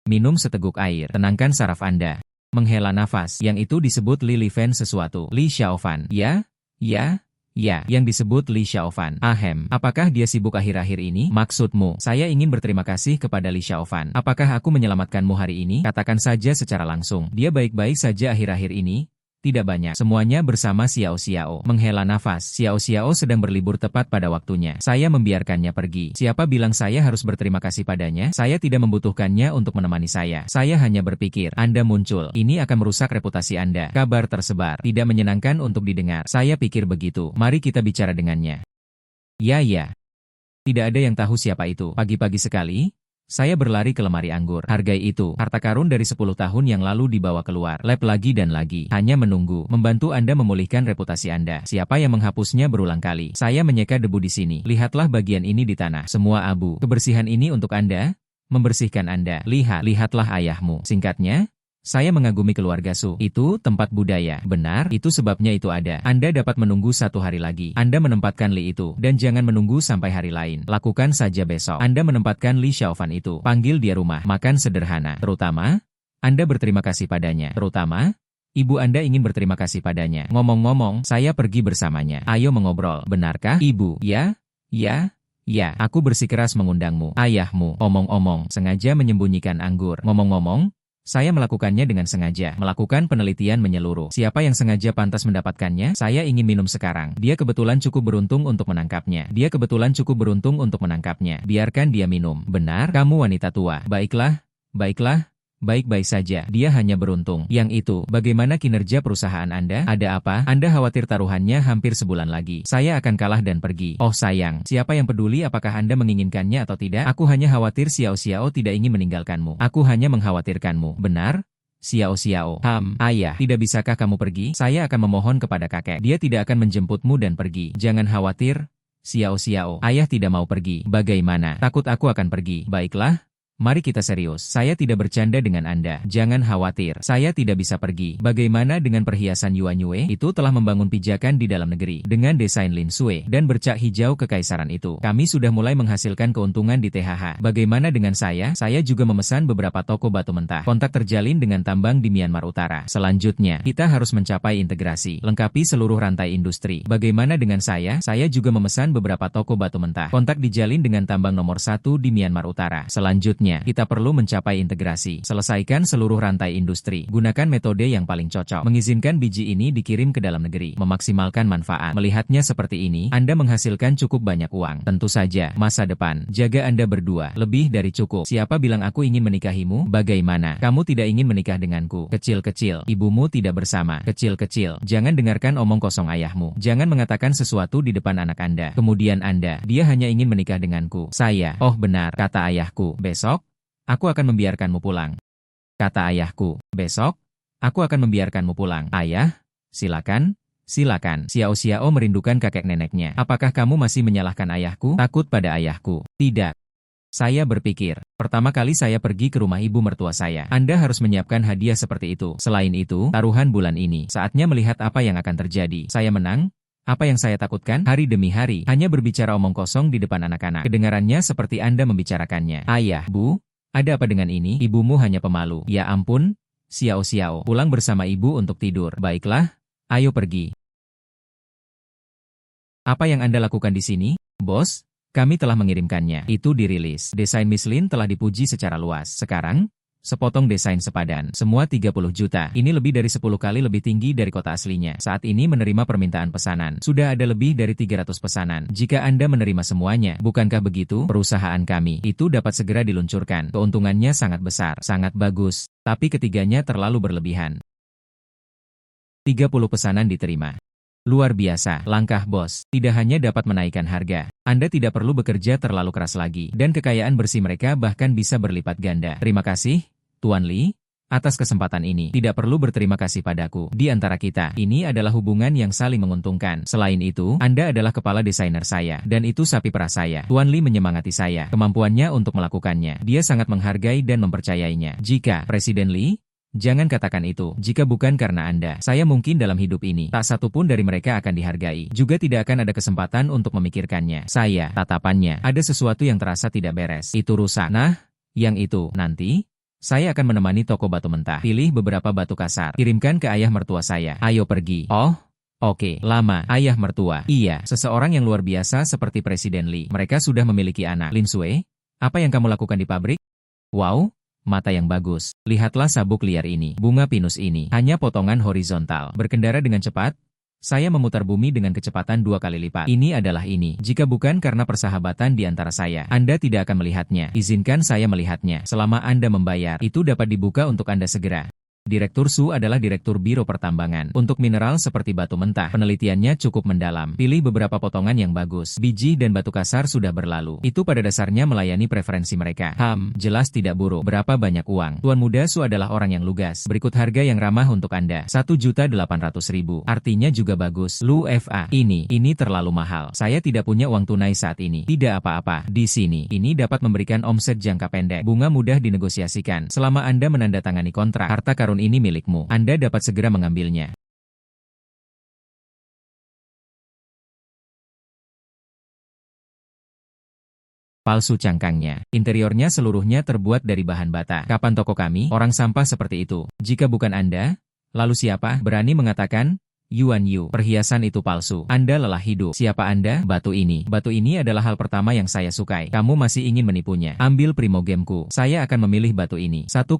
Minum seteguk air. Tenangkan saraf Anda. Menghela nafas. Yang itu disebut Li Fan sesuatu. Li Xiaofan. Ya, ya. Ya, yang disebut Li Xiaofan. Ahem, apakah dia sibuk akhir-akhir ini? Maksudmu, saya ingin berterima kasih kepada Li Xiaofan. Apakah aku menyelamatkanmu hari ini? Katakan saja secara langsung. Dia baik-baik saja akhir-akhir ini? Tidak banyak. Semuanya bersama Xiao Xiao. Menghela nafas. Xiao Xiao sedang berlibur tepat pada waktunya. Saya membiarkannya pergi. Siapa bilang saya harus berterima kasih padanya? Saya tidak membutuhkannya untuk menemani saya. Saya hanya berpikir, Anda muncul. Ini akan merusak reputasi Anda. Kabar tersebar. Tidak menyenangkan untuk didengar. Saya pikir begitu. Mari kita bicara dengannya. Ya. Tidak ada yang tahu siapa itu. Pagi-pagi sekali, saya berlari ke lemari anggur. Hargai itu. Harta karun dari 10 tahun yang lalu dibawa keluar. Lab lagi dan lagi. Hanya menunggu. Membantu Anda memulihkan reputasi Anda. Siapa yang menghapusnya berulang kali? Saya menyeka debu di sini. Lihatlah bagian ini di tanah. Semua abu. Kebersihan ini untuk Anda. Membersihkan Anda. Lihatlah ayahmu. Singkatnya, saya mengagumi keluarga Su. Itu tempat budaya. Benar, itu sebabnya itu ada. Anda dapat menunggu 1 hari lagi. Anda menempatkan Li itu. Dan jangan menunggu sampai hari lain. Lakukan saja besok. Anda menempatkan Li Xiaofan itu. Panggil dia rumah. Makan sederhana. Terutama, Anda berterima kasih padanya. Terutama, ibu Anda ingin berterima kasih padanya. Ngomong-ngomong, saya pergi bersamanya. Ayo mengobrol. Benarkah, Ibu? Ya. Aku bersikeras mengundangmu. Ayahmu. Omong-omong, sengaja menyembunyikan anggur. Ngomong-ngomong, saya melakukannya dengan sengaja, melakukan penelitian menyeluruh. Siapa yang sengaja pantas mendapatkannya? Saya ingin minum sekarang. Dia kebetulan cukup beruntung untuk menangkapnya. Biarkan dia minum. Benar, kamu wanita tua. Baiklah. Baik-baik saja. Dia hanya beruntung. Yang itu, bagaimana kinerja perusahaan Anda? Ada apa? Anda khawatir taruhannya hampir sebulan lagi. Saya akan kalah dan pergi. Oh sayang, siapa yang peduli apakah Anda menginginkannya atau tidak? Aku hanya khawatir Xiao Xiao tidak ingin meninggalkanmu. Aku hanya mengkhawatirkanmu. Benar? Xiao Xiao. Ayah, tidak bisakah kamu pergi? Saya akan memohon kepada kakek. Dia tidak akan menjemputmu dan pergi. Jangan khawatir. Xiao Xiao. Ayah tidak mau pergi. Bagaimana? Takut aku akan pergi. Baiklah. Mari kita serius. Saya tidak bercanda dengan Anda. Jangan khawatir. Saya tidak bisa pergi. Bagaimana dengan perhiasan Yuan Yue? Itu telah membangun pijakan di dalam negeri. Dengan desain Lin Sui dan bercak hijau kekaisaran itu. Kami sudah mulai menghasilkan keuntungan di THH. Bagaimana dengan saya? Saya juga memesan beberapa toko batu mentah. Kontak terjalin dengan tambang di Myanmar Utara. Selanjutnya, kita harus mencapai integrasi. Lengkapi seluruh rantai industri. Bagaimana dengan saya? Saya juga memesan beberapa toko batu mentah. Kontak dijalin dengan tambang nomor 1 di Myanmar Utara. Selanjutnya, kita perlu mencapai integrasi. Selesaikan seluruh rantai industri. Gunakan metode yang paling cocok. Mengizinkan biji ini dikirim ke dalam negeri. Memaksimalkan manfaat. Melihatnya seperti ini, Anda menghasilkan cukup banyak uang. Tentu saja, masa depan. Jaga Anda berdua. Lebih dari cukup. Siapa bilang aku ingin menikahimu? Bagaimana? Kamu tidak ingin menikah denganku? Kecil-kecil. Ibumu tidak bersama. Kecil-kecil. Jangan dengarkan omong kosong ayahmu. Jangan mengatakan sesuatu di depan anak Anda. Kemudian Anda, dia hanya ingin menikah denganku. Saya. Oh benar, kata ayahku. Besok, aku akan membiarkanmu pulang. Kata ayahku, besok, aku akan membiarkanmu pulang. Ayah, silakan. Xiao Xiao merindukan kakek neneknya. Apakah kamu masih menyalahkan ayahku? Takut pada ayahku? Tidak. Saya berpikir, pertama kali saya pergi ke rumah ibu mertua saya. Anda harus menyiapkan hadiah seperti itu. Selain itu, taruhan bulan ini, saatnya melihat apa yang akan terjadi. Saya menang? Apa yang saya takutkan? Hari demi hari, hanya berbicara omong kosong di depan anak-anak. Kedengarannya seperti Anda membicarakannya. Ayah, Bu, ada apa dengan ini? Ibumu hanya pemalu. Ya ampun, Xiao-Xiao, pulang bersama ibu untuk tidur. Baiklah, ayo pergi. Apa yang Anda lakukan di sini? Bos, kami telah mengirimkannya. Itu dirilis. Desain Miss Lin telah dipuji secara luas. Sekarang, sepotong desain sepadan. Semua 30 juta. Ini lebih dari 10 kali lebih tinggi dari kota aslinya. Saat ini menerima permintaan pesanan. Sudah ada lebih dari 300 pesanan. Jika Anda menerima semuanya, bukankah begitu? Perusahaan kami itu dapat segera diluncurkan. Keuntungannya sangat besar. Sangat bagus. Tapi ketiganya terlalu berlebihan. 30 pesanan diterima. Luar biasa, langkah bos. Tidak hanya dapat menaikkan harga, Anda tidak perlu bekerja terlalu keras lagi. Dan kekayaan bersih mereka bahkan bisa berlipat ganda. Terima kasih, Tuan Li, atas kesempatan ini. Tidak perlu berterima kasih padaku. Di antara kita, ini adalah hubungan yang saling menguntungkan. Selain itu, Anda adalah kepala desainer saya. Dan itu sapi perah saya. Tuan Li menyemangati saya. Kemampuannya untuk melakukannya. Dia sangat menghargai dan mempercayainya. Jika, Presiden Li, jangan katakan itu. Jika bukan karena Anda, saya mungkin dalam hidup ini, tak satu pun dari mereka akan dihargai. Juga tidak akan ada kesempatan untuk memikirkannya. Saya, tatapannya, ada sesuatu yang terasa tidak beres. Itu rusak. Nah, yang itu, nanti, saya akan menemani toko batu mentah. Pilih beberapa batu kasar. Kirimkan ke ayah mertua saya. Ayo pergi. Oh, oke. Lama, ayah mertua. Iya, seseorang yang luar biasa seperti Presiden Li. Mereka sudah memiliki anak. Lin Sui, apa yang kamu lakukan di pabrik? Wow. Mata yang bagus. Lihatlah sabuk liar ini. Bunga pinus ini. Hanya potongan horizontal. Berkendara dengan cepat. Saya memutar bumi dengan kecepatan 2 kali lipat. Ini adalah ini. Jika bukan karena persahabatan di antara saya, Anda tidak akan melihatnya. Izinkan saya melihatnya. Selama Anda membayar, itu dapat dibuka untuk Anda segera. Direktur Su adalah Direktur Biro Pertambangan. Untuk mineral seperti batu mentah, penelitiannya cukup mendalam. Pilih beberapa potongan yang bagus. Biji dan batu kasar sudah berlalu. Itu pada dasarnya melayani preferensi mereka. Jelas tidak buruk. Berapa banyak uang? Tuan Muda Su adalah orang yang lugas. Berikut harga yang ramah untuk Anda. 1.800.000. Artinya juga bagus. Lu FA. Ini terlalu mahal. Saya tidak punya uang tunai saat ini. Tidak apa-apa. Di sini, ini dapat memberikan omset jangka pendek. Bunga mudah dinegosiasikan. Selama Anda menandatangani kontrak, harta karun ini milikmu. Anda dapat segera mengambilnya. Palsu cangkangnya. Interiornya seluruhnya terbuat dari bahan bata. Kapan toko kami? Orang sampah seperti itu. Jika bukan Anda, lalu siapa? Berani mengatakan? Yuan Yu, perhiasan itu palsu. Anda lelah hidup. Siapa Anda? Batu ini. Batu ini adalah hal pertama yang saya sukai. Kamu masih ingin menipunya. Ambil Primo Gameku. Saya akan memilih batu ini. 1,8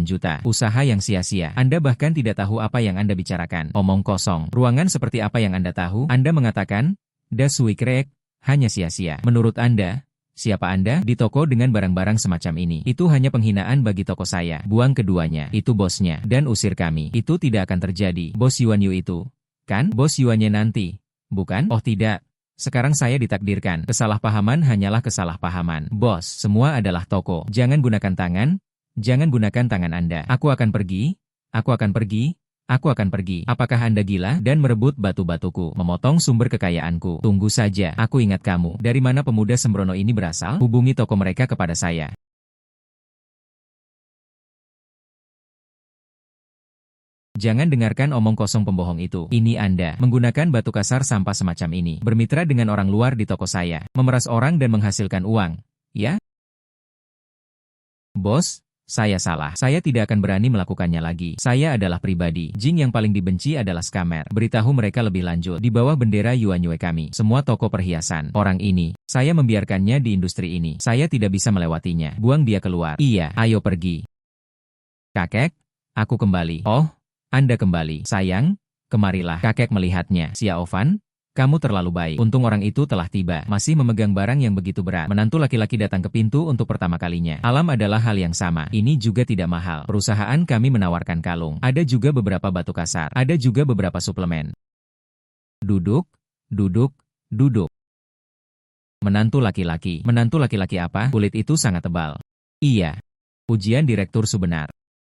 juta. Usaha yang sia-sia. Anda bahkan tidak tahu apa yang Anda bicarakan. Omong kosong. Ruangan seperti apa yang Anda tahu? Anda mengatakan, Das Wikrek, hanya sia-sia. Menurut Anda, siapa Anda? Di toko dengan barang-barang semacam ini. Itu hanya penghinaan bagi toko saya. Buang keduanya. Itu bosnya. Dan usir kami. Itu tidak akan terjadi. Bos Yuan Yu itu. Kan? Bos Yuannya nanti. Bukan? Oh tidak. Sekarang saya ditakdirkan. Kesalahpahaman hanyalah kesalahpahaman. Bos, semua adalah toko. Jangan gunakan tangan. Jangan gunakan tangan Anda. Aku akan pergi. Aku akan pergi. Aku akan pergi. Apakah Anda gila? Dan merebut batu-batuku. Memotong sumber kekayaanku. Tunggu saja. Aku ingat kamu. Dari mana pemuda sembrono ini berasal? Hubungi toko mereka kepada saya. Jangan dengarkan omong kosong pembohong itu. Ini Anda, menggunakan batu kasar sampah semacam ini. Bermitra dengan orang luar di toko saya. Memeras orang dan menghasilkan uang. Ya? Bos, saya salah. Saya tidak akan berani melakukannya lagi. Saya adalah pribadi. Jing yang paling dibenci adalah scammer. Beritahu mereka lebih lanjut. Di bawah bendera Yuan Yue kami. Semua toko perhiasan. Orang ini, saya membiarkannya di industri ini. Saya tidak bisa melewatinya. Buang dia keluar. Iya, ayo pergi. Kakek, aku kembali. Oh. Anda kembali. Sayang, kemarilah. Kakek melihatnya. Xiao Fan, kamu terlalu baik. Untung orang itu telah tiba. Masih memegang barang yang begitu berat. Menantu laki-laki datang ke pintu untuk pertama kalinya. Alam adalah hal yang sama. Ini juga tidak mahal. Perusahaan kami menawarkan kalung. Ada juga beberapa batu kasar. Ada juga beberapa suplemen. Duduk, duduk, duduk. Menantu laki-laki. Menantu laki-laki apa? Kulit itu sangat tebal. Iya. Pujian Direktur Su benar.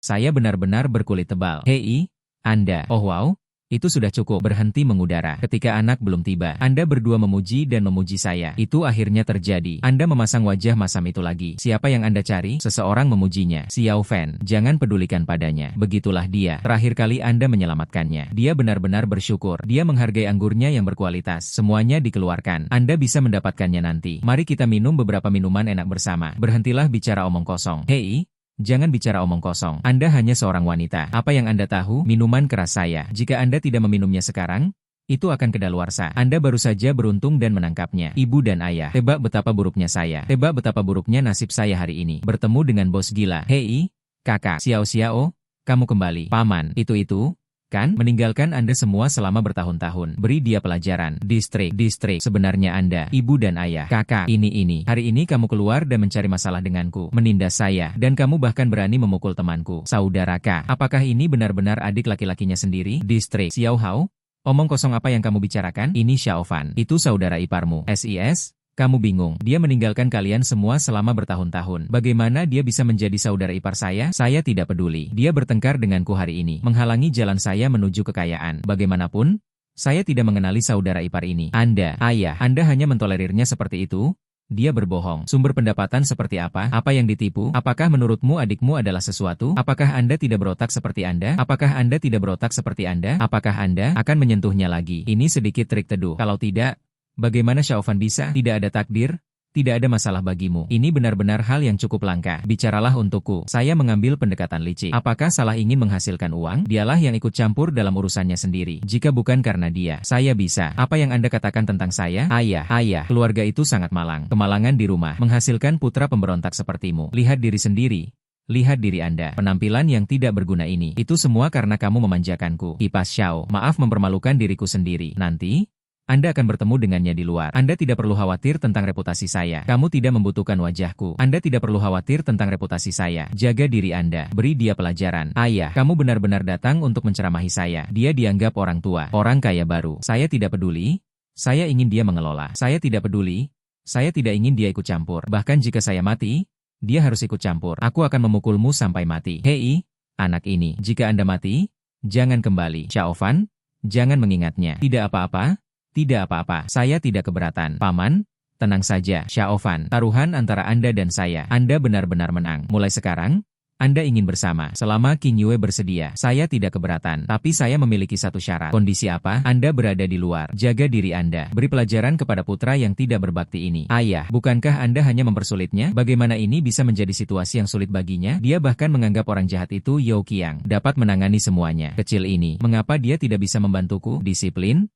Saya benar-benar berkulit tebal. Hei, Anda. Oh wow, Itu sudah cukup, berhenti mengudara. Ketika anak belum tiba, Anda berdua memuji dan memuji saya. Itu akhirnya terjadi. Anda memasang wajah masam itu lagi. Siapa yang Anda cari? Seseorang memujinya. Xiao Fan. Jangan pedulikan padanya. Begitulah dia. Terakhir kali Anda menyelamatkannya. Dia benar-benar bersyukur. Dia menghargai anggurnya yang berkualitas. Semuanya dikeluarkan. Anda bisa mendapatkannya nanti. Mari kita minum beberapa minuman enak bersama. Berhentilah bicara omong kosong. Hei! Jangan bicara omong kosong. Anda hanya seorang wanita. Apa yang Anda tahu? Minuman keras saya. Jika Anda tidak meminumnya sekarang, itu akan kedaluarsa. Anda baru saja beruntung dan menangkapnya. Ibu dan ayah. Tebak betapa buruknya saya. Tebak betapa buruknya nasib saya hari ini. Bertemu dengan bos gila. Hei, kakak. Xiao Xiao, kamu kembali. Paman, itu, kan? Meninggalkan Anda semua selama bertahun-tahun. Beri dia pelajaran. Distrik. Sebenarnya Anda, ibu dan ayah, kakak, ini. Hari ini kamu keluar dan mencari masalah denganku. Menindas saya. Dan kamu bahkan berani memukul temanku. Saudara K. Apakah ini benar-benar adik laki-lakinya sendiri? Distrik. Xiao Hao? Omong kosong apa yang kamu bicarakan? Ini Xiao Fan. Itu saudara iparmu. SIS? Kamu bingung. Dia meninggalkan kalian semua selama bertahun-tahun. Bagaimana dia bisa menjadi saudara ipar saya? Saya tidak peduli. Dia bertengkar denganku hari ini. Menghalangi jalan saya menuju kekayaan. Bagaimanapun, saya tidak mengenali saudara ipar ini. Anda, ayah, Anda hanya mentolerirnya seperti itu? Dia berbohong. Sumber pendapatan seperti apa? Apa yang ditipu? Apakah menurutmu adikmu adalah sesuatu? Apakah Anda tidak berotak seperti Anda? Apakah Anda tidak berotak seperti Anda? Apakah Anda akan menyentuhnya lagi? Ini sedikit trik teduh. Kalau tidak, bagaimana Xiao Fan bisa? Tidak ada takdir? Tidak ada masalah bagimu. Ini benar-benar hal yang cukup langka. Bicaralah untukku. Saya mengambil pendekatan licik. Apakah salah ingin menghasilkan uang? Dialah yang ikut campur dalam urusannya sendiri. Jika bukan karena dia, saya bisa. Apa yang Anda katakan tentang saya? Ayah, keluarga itu sangat malang. Kemalangan di rumah, menghasilkan putra pemberontak sepertimu. Lihat diri sendiri. Lihat diri Anda. Penampilan yang tidak berguna ini. Itu semua karena kamu memanjakanku. Kipas Xiao, maaf mempermalukan diriku sendiri. Nanti Anda akan bertemu dengannya di luar. Anda tidak perlu khawatir tentang reputasi saya. Kamu tidak membutuhkan wajahku. Anda tidak perlu khawatir tentang reputasi saya. Jaga diri Anda. Beri dia pelajaran. Ayah, kamu benar-benar datang untuk menceramahi saya. Dia dianggap orang tua, orang kaya baru. Saya tidak peduli. Saya ingin dia mengelola. Saya tidak peduli. Saya tidak ingin dia ikut campur. Bahkan jika saya mati, dia harus ikut campur. Aku akan memukulmu sampai mati. Hei, anak ini. Jika Anda mati, jangan kembali. Xiao Fan, jangan mengingatnya. Tidak apa-apa. Tidak apa-apa, saya tidak keberatan. Paman, tenang saja, Xiao Fan. Taruhan antara Anda dan saya. Anda benar-benar menang. Mulai sekarang, Anda ingin bersama. Selama Qing Yue bersedia, saya tidak keberatan. Tapi saya memiliki satu syarat. Kondisi apa? Anda berada di luar. Jaga diri Anda. Beri pelajaran kepada putra yang tidak berbakti ini. Ayah, bukankah Anda hanya mempersulitnya? Bagaimana ini bisa menjadi situasi yang sulit baginya? Dia bahkan menganggap orang jahat itu Yao Qiang dapat menangani semuanya. Kecil ini, mengapa dia tidak bisa membantuku? Disiplin?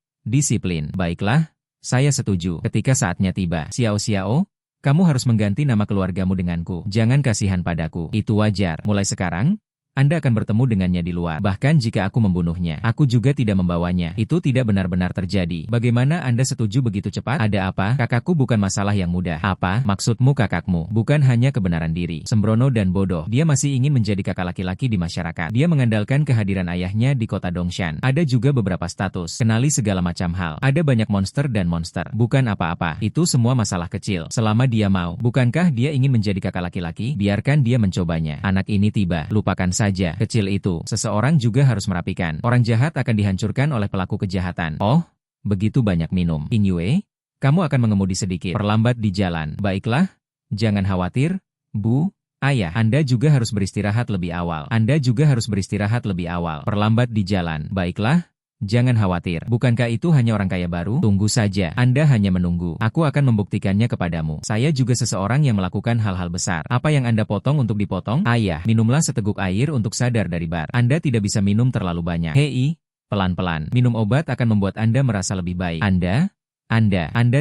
Baiklah, saya setuju. Ketika saatnya tiba, Xiao Xiao, kamu harus mengganti nama keluargamu denganku. Jangan kasihan padaku. Itu wajar. Mulai sekarang, Anda akan bertemu dengannya di luar. Bahkan jika aku membunuhnya, aku juga tidak membawanya. Itu tidak benar-benar terjadi. Bagaimana Anda setuju begitu cepat? Ada apa? Kakakku bukan masalah yang mudah. Apa? Maksudmu kakakmu? Bukan hanya kebenaran diri. Sembrono dan bodoh. Dia masih ingin menjadi kakak laki-laki di masyarakat. Dia mengandalkan kehadiran ayahnya di kota Dongshan. Ada juga beberapa status. Kenali segala macam hal. Ada banyak monster dan monster. Bukan apa-apa. Itu semua masalah kecil. Selama dia mau. Bukankah dia ingin menjadi kakak laki-laki? Biarkan dia mencobanya. Anak ini tiba. Lupakan saja. Kecil itu. Seseorang juga harus merapikan. Orang jahat akan dihancurkan oleh pelaku kejahatan. Oh, begitu banyak minum. Qing Yue, kamu akan mengemudi sedikit. Perlambat di jalan. Baiklah. Jangan khawatir. Bu, ayah, Anda juga harus beristirahat lebih awal. Anda juga harus beristirahat lebih awal. Perlambat di jalan. Baiklah. Jangan khawatir. Bukankah itu hanya orang kaya baru? Tunggu saja. Anda hanya menunggu. Aku akan membuktikannya kepadamu. Saya juga seseorang yang melakukan hal-hal besar. Apa yang Anda potong untuk dipotong? Ayah, minumlah seteguk air untuk sadar dari bar. Anda tidak bisa minum terlalu banyak. Hei, pelan-pelan. Minum obat akan membuat Anda merasa lebih baik. Anda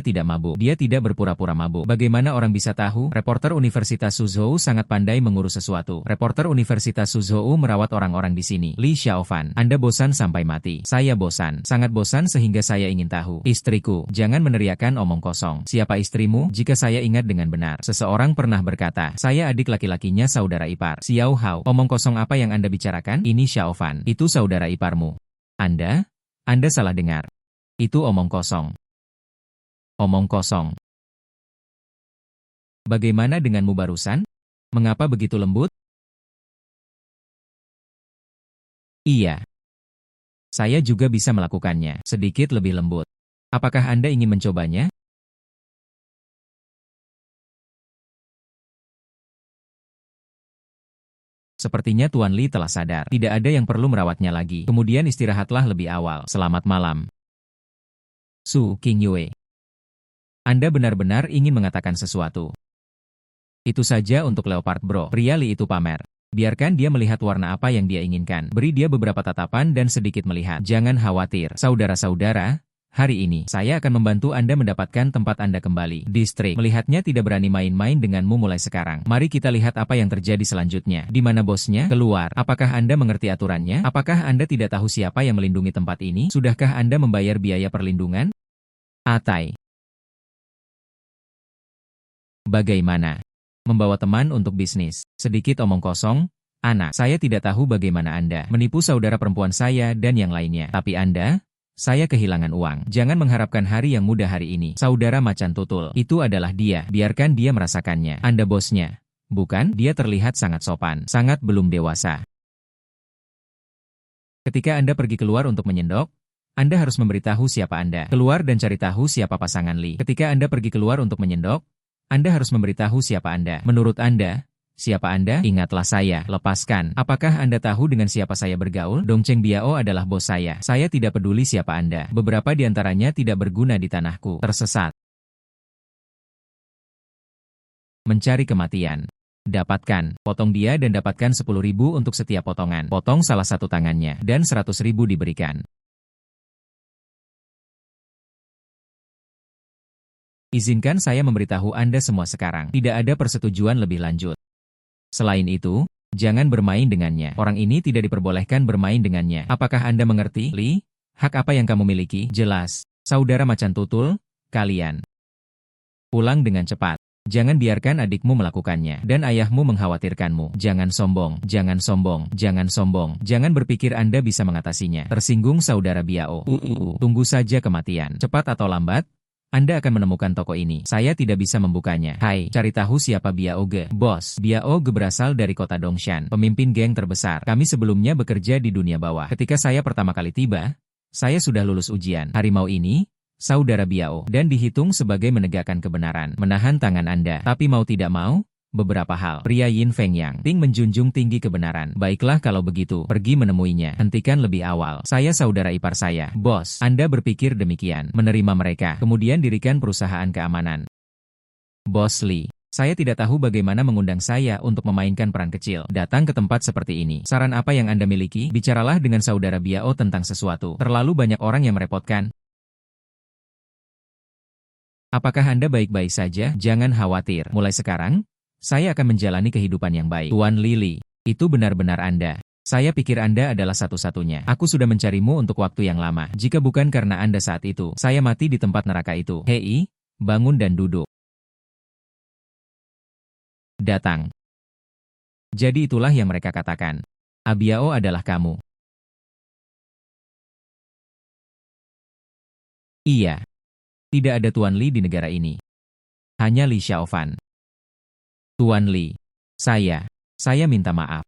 tidak mabuk. Dia tidak berpura-pura mabuk. Bagaimana orang bisa tahu? Reporter Universitas Suzhou sangat pandai mengurus sesuatu. Reporter Universitas Suzhou merawat orang-orang di sini. Li Xiaofan, Anda bosan sampai mati. Saya bosan. Sangat bosan sehingga saya ingin tahu. Istriku, jangan meneriakkan omong kosong. Siapa istrimu? Jika saya ingat dengan benar. Seseorang pernah berkata, saya adik laki-lakinya saudara ipar. Xiao Hao, omong kosong apa yang Anda bicarakan? Ini Xiaofan. Itu saudara iparmu. Anda salah dengar. Itu omong kosong. Omong kosong. Bagaimana denganmu barusan? Mengapa begitu lembut? Iya. Saya juga bisa melakukannya, sedikit lebih lembut. Apakah Anda ingin mencobanya? Sepertinya Tuan Li telah sadar, tidak ada yang perlu merawatnya lagi. Kemudian istirahatlah lebih awal. Selamat malam. Su Qingyue. Anda benar-benar ingin mengatakan sesuatu. Itu saja untuk Leopard Bro. Pria Li itu pamer. Biarkan dia melihat warna apa yang dia inginkan. Beri dia beberapa tatapan dan sedikit melihat. Jangan khawatir. Saudara-saudara, hari ini saya akan membantu Anda mendapatkan tempat Anda kembali. Distrik melihatnya tidak berani main-main denganmu mulai sekarang. Mari kita lihat apa yang terjadi selanjutnya. Di mana bosnya? Keluar. Apakah Anda mengerti aturannya? Apakah Anda tidak tahu siapa yang melindungi tempat ini? Sudahkah Anda membayar biaya perlindungan? Atai. Bagaimana? Membawa teman untuk bisnis. Sedikit omong kosong, anak. Saya tidak tahu bagaimana Anda menipu saudara perempuan saya dan yang lainnya. Tapi Anda, saya kehilangan uang. Jangan mengharapkan hari yang mudah hari ini. Saudara macan tutul. Itu adalah dia. Biarkan dia merasakannya. Anda bosnya. Bukan, dia terlihat sangat sopan. Sangat belum dewasa. Ketika Anda pergi keluar untuk menyendok, Anda harus memberitahu siapa Anda. Keluar dan cari tahu siapa pasangan Li. Ketika Anda pergi keluar untuk menyendok, Anda harus memberitahu siapa Anda. Menurut Anda, siapa Anda? Ingatlah saya. Lepaskan. Apakah Anda tahu dengan siapa saya bergaul? Dongcheng Biao adalah bos saya. Saya tidak peduli siapa Anda. Beberapa di antaranya tidak berguna di tanahku. Tersesat. Mencari kematian. Dapatkan. Potong dia dan dapatkan 10.000 untuk setiap potongan. Potong salah satu tangannya. Dan 100.000 diberikan. Izinkan saya memberitahu Anda semua sekarang. Tidak ada persetujuan lebih lanjut. Selain itu, jangan bermain dengannya. Orang ini tidak diperbolehkan bermain dengannya. Apakah Anda mengerti, Li? Hak apa yang kamu miliki? Jelas. Saudara macan tutul, kalian. Pulang dengan cepat. Jangan biarkan adikmu melakukannya. Dan ayahmu mengkhawatirkanmu. Jangan sombong, jangan sombong, jangan sombong. Jangan berpikir Anda bisa mengatasinya. Tersinggung saudara Biao. Tunggu saja kematian. Cepat atau lambat, Anda akan menemukan toko ini. Saya tidak bisa membukanya. Hai, cari tahu siapa Biao Ge. Bos, Biao Ge berasal dari kota Dongshan, pemimpin geng terbesar. Kami sebelumnya bekerja di dunia bawah. Ketika saya pertama kali tiba, saya sudah lulus ujian. Harimau ini, saudara Biao, dan dihitung sebagai menegakkan kebenaran. Menahan tangan Anda. Tapi mau tidak mau, beberapa hal. Pria Yin Feng Yang Ting menjunjung tinggi kebenaran. Baiklah kalau begitu, pergi menemuinya. Hentikan lebih awal. Saya saudara ipar saya. Bos, Anda berpikir demikian. Menerima mereka. Kemudian dirikan perusahaan keamanan. Bos Li. Saya tidak tahu bagaimana mengundang saya untuk memainkan peran kecil. Datang ke tempat seperti ini. Saran apa yang Anda miliki? Bicaralah dengan saudara Biao tentang sesuatu. Terlalu banyak orang yang merepotkan. Apakah Anda baik-baik saja? Jangan khawatir. Mulai sekarang, saya akan menjalani kehidupan yang baik. Tuan Lili, itu benar-benar Anda. Saya pikir Anda adalah satu-satunya. Aku sudah mencarimu untuk waktu yang lama. Jika bukan karena Anda saat itu, saya mati di tempat neraka itu. Hei, bangun dan duduk. Datang. Jadi itulah yang mereka katakan. Abiao adalah kamu. Iya. Tidak ada Tuan Li di negara ini. Hanya Li Xiaofan. Tuan Li, saya minta maaf.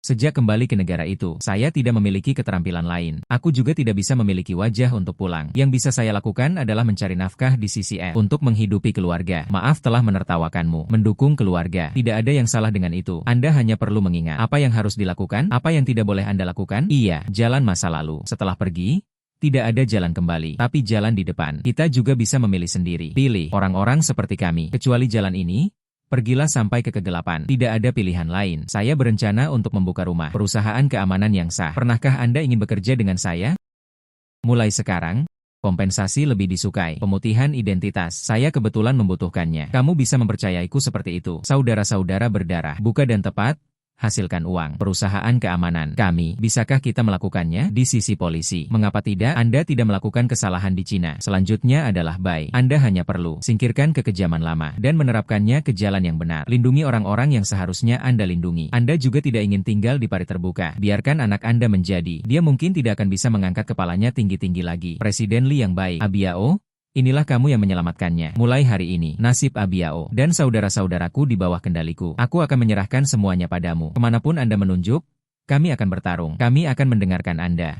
Sejak kembali ke negara itu, saya tidak memiliki keterampilan lain. Aku juga tidak bisa memiliki wajah untuk pulang. Yang bisa saya lakukan adalah mencari nafkah di CCF untuk menghidupi keluarga. Maaf telah menertawakanmu. Mendukung keluarga. Tidak ada yang salah dengan itu. Anda hanya perlu mengingat apa yang harus dilakukan, apa yang tidak boleh Anda lakukan. Iya, jalan masa lalu. Setelah pergi, tidak ada jalan kembali, tapi jalan di depan. Kita juga bisa memilih sendiri. Pilih orang-orang seperti kami. Kecuali jalan ini, pergilah sampai ke kegelapan. Tidak ada pilihan lain. Saya berencana untuk membuka rumah perusahaan keamanan yang sah. Pernahkah Anda ingin bekerja dengan saya? Mulai sekarang, kompensasi lebih disukai. Pemutihan identitas. Saya kebetulan membutuhkannya. Kamu bisa mempercayaiku seperti itu. Saudara-saudara berdarah. Buka dan tepat. Hasilkan uang. Perusahaan keamanan. Kami, bisakah kita melakukannya? Di sisi polisi. Mengapa tidak? Anda tidak melakukan kesalahan di Cina. Selanjutnya adalah baik. Anda hanya perlu singkirkan kekejaman lama dan menerapkannya ke jalan yang benar. Lindungi orang-orang yang seharusnya Anda lindungi. Anda juga tidak ingin tinggal di parit terbuka. Biarkan anak Anda menjadi. Dia mungkin tidak akan bisa mengangkat kepalanya tinggi-tinggi lagi. Presiden Li yang baik. Abiao, inilah kamu yang menyelamatkannya. Mulai hari ini, nasib Abiao dan saudara-saudaraku di bawah kendaliku. Aku akan menyerahkan semuanya padamu. Kemanapun Anda menunjuk, kami akan bertarung. Kami akan mendengarkan Anda.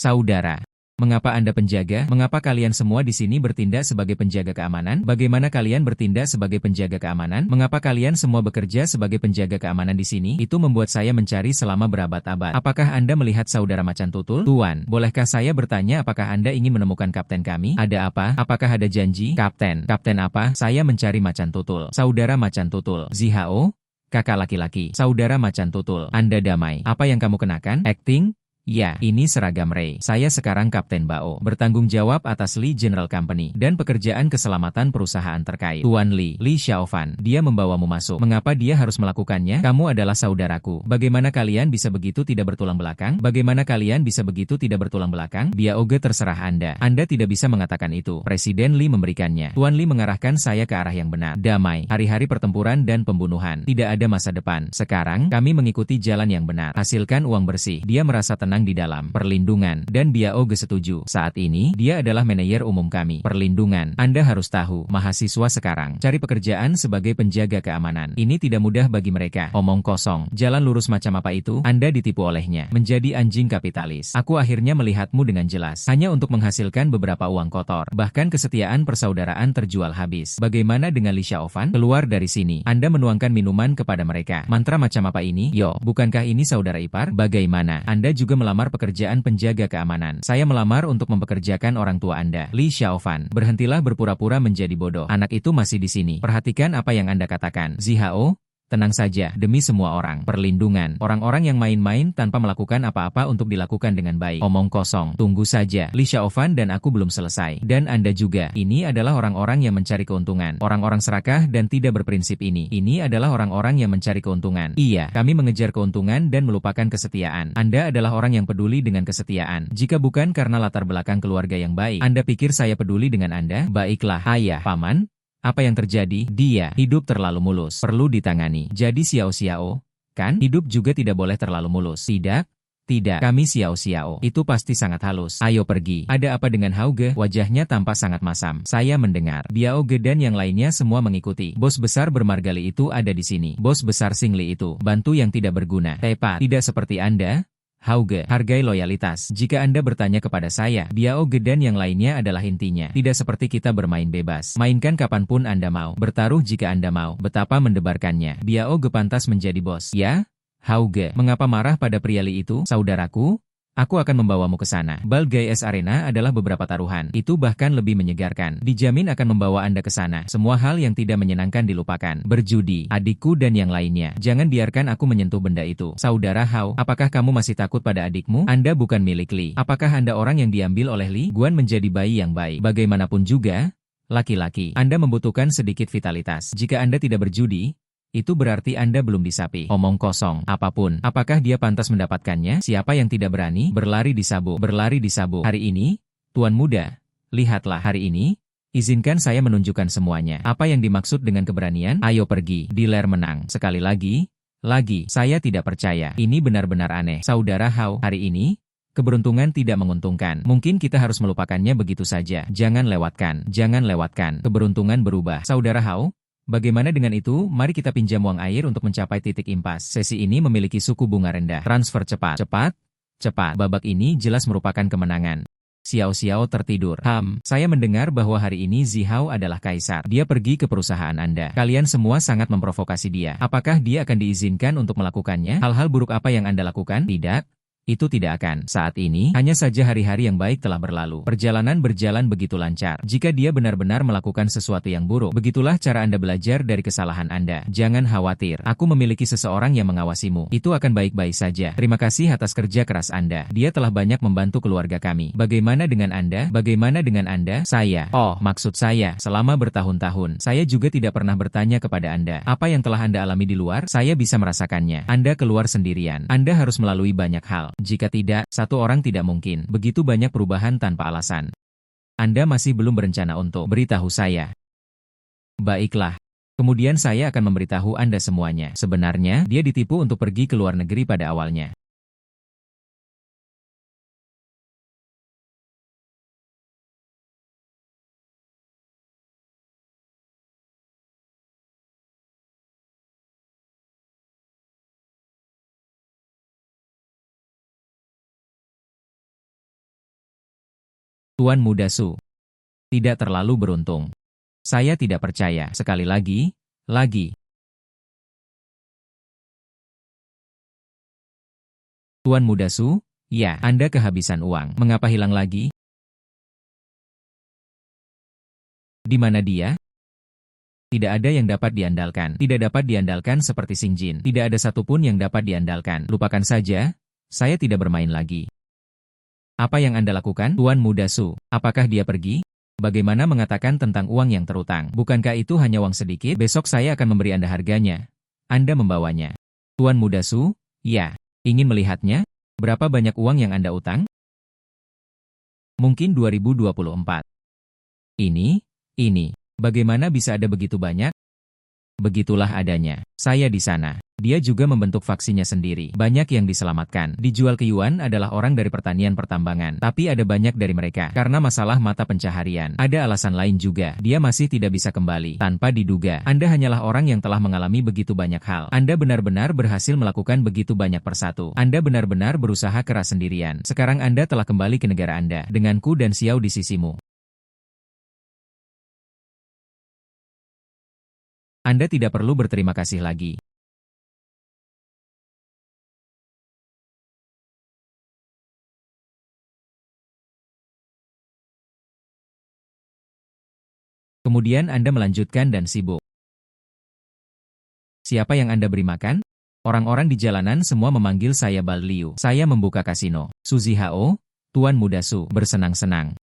Saudara. Mengapa Anda penjaga? Mengapa kalian semua di sini bertindak sebagai penjaga keamanan? Bagaimana kalian bertindak sebagai penjaga keamanan? Mengapa kalian semua bekerja sebagai penjaga keamanan di sini? Itu membuat saya mencari selama berabad-abad. Apakah Anda melihat saudara macan tutul? Tuan, bolehkah saya bertanya apakah Anda ingin menemukan kapten kami? Ada apa? Apakah ada janji? Kapten. Kapten apa? Saya mencari macan tutul. Saudara macan tutul. Zihao? Kakak laki-laki. Saudara macan tutul. Anda damai. Apa yang kamu kenakan? Acting? Ya, ini seragam Ray. Saya sekarang Kapten Bao, bertanggung jawab atas Lee General Company dan pekerjaan keselamatan perusahaan terkait. Tuan Lee, Lee Xiaofan, dia membawamu masuk. Mengapa dia harus melakukannya? Kamu adalah saudaraku. Bagaimana kalian bisa begitu tidak bertulang belakang? Bagaimana kalian bisa begitu tidak bertulang belakang? Biaoge terserah Anda. Anda tidak bisa mengatakan itu. Presiden Lee memberikannya. Tuan Lee mengarahkan saya ke arah yang benar. Damai, hari-hari pertempuran dan pembunuhan. Tidak ada masa depan. Sekarang, kami mengikuti jalan yang benar. Hasilkan uang bersih. Dia merasa tenang di dalam perlindungan, dan Biaoge setuju. Saat ini, dia adalah manajer umum kami. Perlindungan. Anda harus tahu, mahasiswa sekarang cari pekerjaan sebagai penjaga keamanan. Ini tidak mudah bagi mereka. Omong kosong. Jalan lurus macam apa itu? Anda ditipu olehnya. Menjadi anjing kapitalis. Aku akhirnya melihatmu dengan jelas. Hanya untuk menghasilkan beberapa uang kotor. Bahkan kesetiaan persaudaraan terjual habis. Bagaimana dengan Li Xiaofan? Keluar dari sini. Anda menuangkan minuman kepada mereka. Mantra macam apa ini? Yo, bukankah ini saudara ipar? Bagaimana? Anda juga melamar pekerjaan penjaga keamanan. Saya melamar untuk mempekerjakan orang tua Anda. Li Xiaofan, berhentilah berpura-pura menjadi bodoh. Anak itu masih di sini. Perhatikan apa yang Anda katakan. Zihao, tenang saja, demi semua orang. Perlindungan. Orang-orang yang main-main tanpa melakukan apa-apa untuk dilakukan dengan baik. Omong kosong. Tunggu saja. Li Xiaofan dan aku belum selesai. Dan Anda juga. Ini adalah orang-orang yang mencari keuntungan. Orang-orang serakah dan tidak berprinsip ini. Ini adalah orang-orang yang mencari keuntungan. Iya, kami mengejar keuntungan dan melupakan kesetiaan. Anda adalah orang yang peduli dengan kesetiaan. Jika bukan karena latar belakang keluarga yang baik, Anda pikir saya peduli dengan Anda? Baiklah, ayah, paman. Apa yang terjadi? Dia hidup terlalu mulus. Perlu ditangani. Jadi Xiao-Xiao, kan? Hidup juga tidak boleh terlalu mulus. Tidak? Tidak. Kami Xiao-Xiao. Itu pasti sangat halus. Ayo pergi. Ada apa dengan Hauge? Wajahnya tampak sangat masam. Saya mendengar. Biaoge dan yang lainnya semua mengikuti. Bos besar bermargali itu ada di sini. Bos besar Singli itu. Bantu yang tidak berguna. Tepat. Tidak seperti Anda. Hauge, hargai loyalitas. Jika Anda bertanya kepada saya, Biaoge dan yang lainnya adalah intinya. Tidak seperti kita bermain bebas. Mainkan kapanpun Anda mau. Bertaruh jika Anda mau. Betapa mendebarkannya. Biaoge pantas menjadi bos. Ya? Hauge, mengapa marah pada pria Li itu? Saudaraku? Aku akan membawamu ke sana. Bal GS Arena adalah beberapa taruhan. Itu bahkan lebih menyegarkan. Dijamin akan membawa Anda ke sana. Semua hal yang tidak menyenangkan dilupakan. Berjudi, adikku dan yang lainnya. Jangan biarkan aku menyentuh benda itu. Saudara Hao, apakah kamu masih takut pada adikmu? Anda bukan milik Li. Apakah Anda orang yang diambil oleh Li? Guan menjadi bayi yang baik. Bagaimanapun juga, laki-laki, Anda membutuhkan sedikit vitalitas. Jika Anda tidak berjudi, itu berarti Anda belum disapi. Omong kosong. Apapun. Apakah dia pantas mendapatkannya? Siapa yang tidak berani? Berlari di sabuk. Berlari di sabuk. Hari ini, Tuan Muda, lihatlah hari ini. Izinkan saya menunjukkan semuanya. Apa yang dimaksud dengan keberanian? Ayo pergi. Dealer menang. Sekali lagi. Saya tidak percaya. Ini benar-benar aneh. Saudara Hao, hari ini, keberuntungan tidak menguntungkan. Mungkin kita harus melupakannya begitu saja. Jangan lewatkan. Jangan lewatkan. Keberuntungan berubah. Saudara Hao, bagaimana dengan itu? Mari kita pinjam uang air untuk mencapai titik impas. Sesi ini memiliki suku bunga rendah. Transfer cepat. Cepat? Cepat. Babak ini jelas merupakan kemenangan. Xiao-Xiao tertidur. Saya mendengar bahwa hari ini Zihao adalah kaisar. Dia pergi ke perusahaan Anda. Kalian semua sangat memprovokasi dia. Apakah dia akan diizinkan untuk melakukannya? Hal-hal buruk apa yang Anda lakukan? Tidak. Itu tidak akan. Saat ini, hanya saja hari-hari yang baik telah berlalu. Perjalanan berjalan begitu lancar. Jika dia benar-benar melakukan sesuatu yang buruk, begitulah cara Anda belajar dari kesalahan Anda. Jangan khawatir. Aku memiliki seseorang yang mengawasimu. Itu akan baik-baik saja. Terima kasih atas kerja keras Anda. Dia telah banyak membantu keluarga kami. Bagaimana dengan Anda? Bagaimana dengan Anda? Saya. Oh, maksud saya, selama bertahun-tahun, saya juga tidak pernah bertanya kepada Anda. Apa yang telah Anda alami di luar? Saya bisa merasakannya. Anda keluar sendirian. Anda harus melalui banyak hal. Jika tidak, satu orang tidak mungkin. Begitu banyak perubahan tanpa alasan. Anda masih belum berencana untuk beritahu saya. Baiklah. Kemudian saya akan memberitahu Anda semuanya. Sebenarnya, dia ditipu untuk pergi ke luar negeri pada awalnya. Tuan Muda Su. Tidak terlalu beruntung. Saya tidak percaya. Sekali lagi, lagi. Tuan Muda Su, ya, Anda kehabisan uang. Mengapa hilang lagi? Di mana dia? Tidak ada yang dapat diandalkan. Tidak dapat diandalkan seperti Xing Jin. Tidak ada satupun yang dapat diandalkan. Lupakan saja, saya tidak bermain lagi. Apa yang Anda lakukan, Tuan Muda Su? Apakah dia pergi? Bagaimana mengatakan tentang uang yang terutang? Bukankah itu hanya uang sedikit? Besok saya akan memberi Anda harganya. Anda membawanya. Tuan Muda Su, ya. Ingin melihatnya? Berapa banyak uang yang Anda utang? Mungkin 2024. Ini. Bagaimana bisa ada begitu banyak? Begitulah adanya. Saya di sana. Dia juga membentuk faksinya sendiri. Banyak yang diselamatkan. Dijual ke Yuan adalah orang dari pertanian pertambangan. Tapi ada banyak dari mereka. Karena masalah mata pencaharian. Ada alasan lain juga. Dia masih tidak bisa kembali. Tanpa diduga. Anda hanyalah orang yang telah mengalami begitu banyak hal. Anda benar-benar berhasil melakukan begitu banyak persatu. Anda benar-benar berusaha keras sendirian. Sekarang Anda telah kembali ke negara Anda. Denganku dan Xiao di sisimu. Anda tidak perlu berterima kasih lagi. Kemudian Anda melanjutkan dan sibuk. Siapa yang Anda beri makan? Orang-orang di jalanan semua memanggil saya Bal Liu. Saya membuka kasino. Suzy Hao, Tuan Muda Su, bersenang-senang.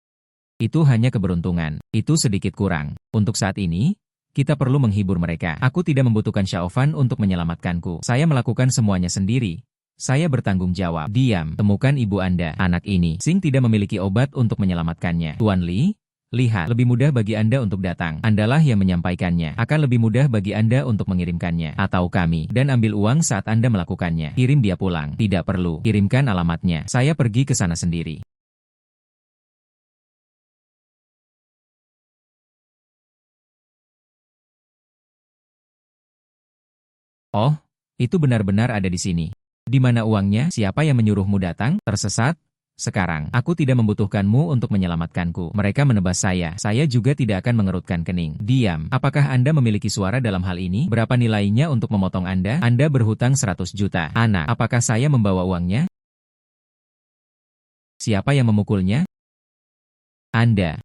Itu hanya keberuntungan. Itu sedikit kurang. Untuk saat ini, kita perlu menghibur mereka. Aku tidak membutuhkan Xiaofan untuk menyelamatkanku. Saya melakukan semuanya sendiri. Saya bertanggung jawab. Diam, temukan ibu Anda. Anak ini, Xing tidak memiliki obat untuk menyelamatkannya. Tuan Li, lihat, lebih mudah bagi Anda untuk datang. Andalah yang menyampaikannya. Akan lebih mudah bagi Anda untuk mengirimkannya. Atau kami. Dan ambil uang saat Anda melakukannya. Kirim dia pulang. Tidak perlu. Kirimkan alamatnya. Saya pergi ke sana sendiri. Oh, itu benar-benar ada di sini. Di mana uangnya? Siapa yang menyuruhmu datang? Tersesat? Sekarang, aku tidak membutuhkanmu untuk menyelamatkanku. Mereka menebas saya. Saya juga tidak akan mengerutkan kening. Diam. Apakah Anda memiliki suara dalam hal ini? Berapa nilainya untuk memotong Anda? Anda berhutang 100 juta. Anak, apakah saya membawa uangnya? Siapa yang memukulnya? Anda.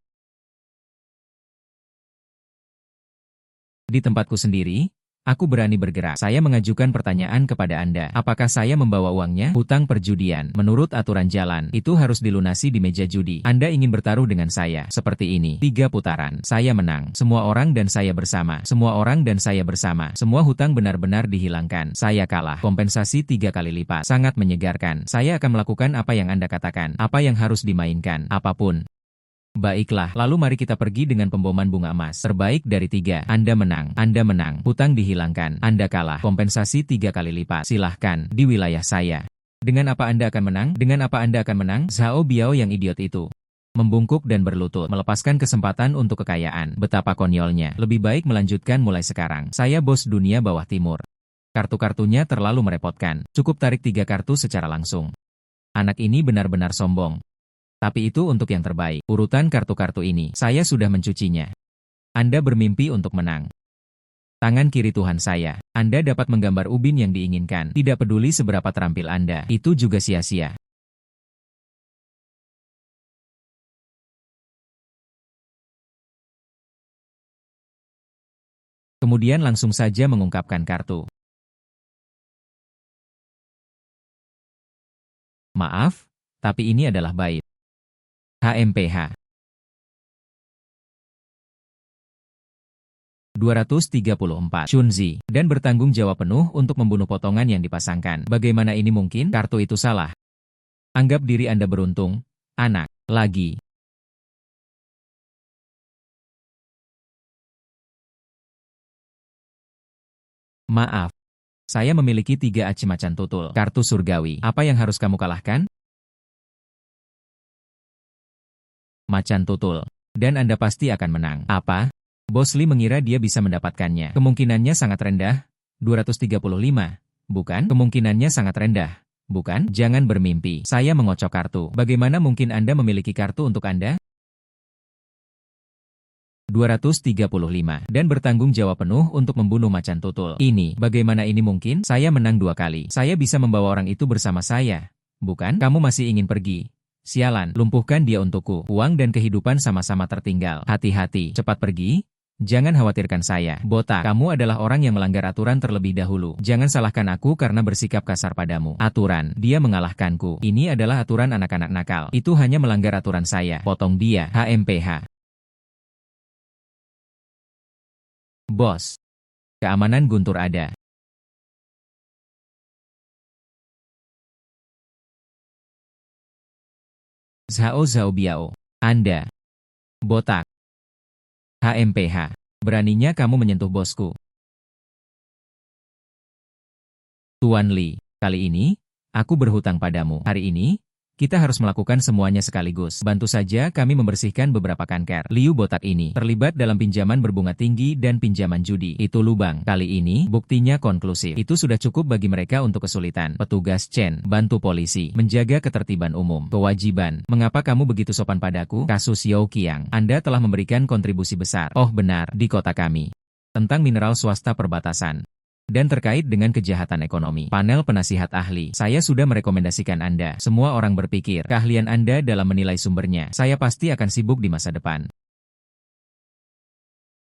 Di tempatku sendiri, aku berani bergerak. Saya mengajukan pertanyaan kepada Anda. Apakah saya membawa uangnya? Hutang perjudian. Menurut aturan jalan, itu harus dilunasi di meja judi. Anda ingin bertaruh dengan saya. Seperti ini. 3 putaran. Saya menang. Semua orang dan saya bersama. Semua orang dan saya bersama. Semua hutang benar-benar dihilangkan. Saya kalah. Kompensasi 3 kali lipat. Sangat menyegarkan. Saya akan melakukan apa yang Anda katakan. Apa yang harus dimainkan. Apapun. Baiklah, lalu mari kita pergi dengan pemboman bunga emas. Terbaik dari 3. Anda menang. Anda menang. Hutang dihilangkan. Anda kalah. Kompensasi 3 kali lipat. Silahkan, di wilayah saya. Dengan apa Anda akan menang? Dengan apa Anda akan menang? Zhao Biao yang idiot itu. Membungkuk dan berlutut. Melepaskan kesempatan untuk kekayaan. Betapa konyolnya. Lebih baik melanjutkan mulai sekarang. Saya bos dunia bawah timur. Kartu-kartunya terlalu merepotkan. Cukup tarik 3 kartu secara langsung. Anak ini benar-benar sombong. Tapi itu untuk yang terbaik. Urutan kartu-kartu ini, saya sudah mencucinya. Anda bermimpi untuk menang. Tangan kiri Tuhan saya. Anda dapat menggambar ubin yang diinginkan. Tidak peduli seberapa terampil Anda. Itu juga sia-sia. Kemudian langsung saja mengungkapkan kartu. Maaf, tapi ini adalah bait. HMPH 234 Chunzi, dan bertanggung jawab penuh untuk membunuh potongan yang dipasangkan. Bagaimana ini mungkin? Kartu itu salah. Anggap diri Anda beruntung, anak. Lagi. Maaf. Saya memiliki 3 aci macan tutul. Kartu surgawi. Apa yang harus kamu kalahkan? Macan tutul. Dan Anda pasti akan menang. Apa? Bos Lee mengira dia bisa mendapatkannya. Kemungkinannya sangat rendah. 235. Bukan? Kemungkinannya sangat rendah. Bukan? Jangan bermimpi. Saya mengocok kartu. Bagaimana mungkin Anda memiliki kartu untuk Anda? 235 dan bertanggung jawab penuh untuk membunuh macan tutul. Ini, bagaimana ini mungkin? Saya menang 2 kali. Saya bisa membawa orang itu bersama saya. Bukan? Kamu masih ingin pergi? Sialan, lumpuhkan dia untukku. Uang dan kehidupan sama-sama tertinggal. Hati-hati, cepat pergi. Jangan khawatirkan saya. Botak, kamu adalah orang yang melanggar aturan terlebih dahulu. Jangan salahkan aku karena bersikap kasar padamu. Aturan, dia mengalahkanku. Ini adalah aturan anak-anak nakal. Itu hanya melanggar aturan saya. Potong dia. HMPH. Bos. Keamanan Guntur ada. Zhao Zhao Biao. Anda. Botak. HMPH. Beraninya kamu menyentuh bosku. Tuan Li, kali ini, aku berhutang padamu. Hari ini, kita harus melakukan semuanya sekaligus. Bantu saja kami membersihkan beberapa kanker. Liu botak ini terlibat dalam pinjaman berbunga tinggi dan pinjaman judi. Itu lubang. Kali ini, buktinya konklusif. Itu sudah cukup bagi mereka untuk kesulitan. Petugas Chen, bantu polisi, menjaga ketertiban umum. Kewajiban, mengapa kamu begitu sopan padaku? Kasus Yao Qiang, Anda telah memberikan kontribusi besar. Oh benar, di kota kami. Tentang mineral swasta perbatasan. Dan terkait dengan kejahatan ekonomi. Panel penasihat ahli, saya sudah merekomendasikan Anda. Semua orang berpikir, keahlian Anda dalam menilai sumbernya. Saya pasti akan sibuk di masa depan.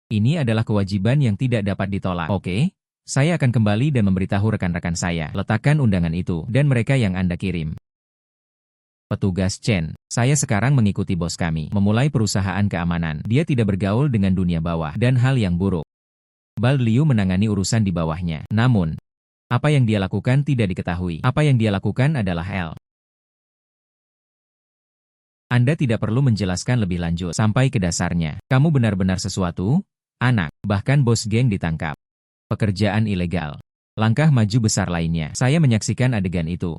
Ini adalah kewajiban yang tidak dapat ditolak. Oke, saya akan kembali dan memberitahu rekan-rekan saya. Letakkan undangan itu, dan mereka yang Anda kirim. Petugas Chen, saya sekarang mengikuti bos kami. Memulai perusahaan keamanan. Dia tidak bergaul dengan dunia bawah, dan hal yang buruk. Liu menangani urusan di bawahnya. Namun, apa yang dia lakukan tidak diketahui. Apa yang dia lakukan adalah L. Anda tidak perlu menjelaskan lebih lanjut sampai ke dasarnya. Kamu benar-benar sesuatu, anak, bahkan bos geng ditangkap. Pekerjaan ilegal. Langkah maju besar lainnya. Saya menyaksikan adegan itu.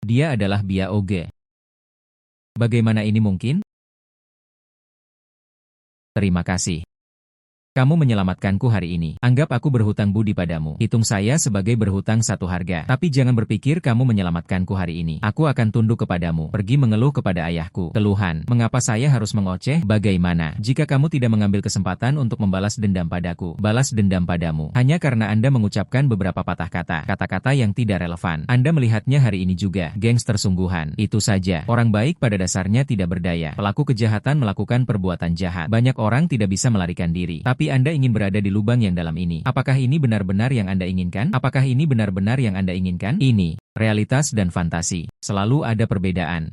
Dia adalah Biao Ge. Bagaimana ini mungkin? Terima kasih. Kamu menyelamatkanku hari ini. Anggap aku berhutang budi padamu. Hitung saya sebagai berhutang satu harga. Tapi jangan berpikir kamu menyelamatkanku hari ini. Aku akan tunduk kepadamu. Pergi mengeluh kepada ayahku. Keluhan. Mengapa saya harus mengoceh? Bagaimana jika kamu tidak mengambil kesempatan untuk membalas dendam padaku? Balas dendam padamu. Hanya karena Anda mengucapkan beberapa patah kata. Kata-kata yang tidak relevan. Anda melihatnya hari ini juga. Gangster sungguhan. Itu saja. Orang baik pada dasarnya tidak berdaya. Pelaku kejahatan melakukan perbuatan jahat. Banyak orang tidak bisa melarikan diri. Tapi Anda ingin berada di lubang yang dalam ini. Apakah ini benar-benar yang Anda inginkan? Apakah ini benar-benar yang Anda inginkan? Ini, realitas dan fantasi. Selalu ada perbedaan.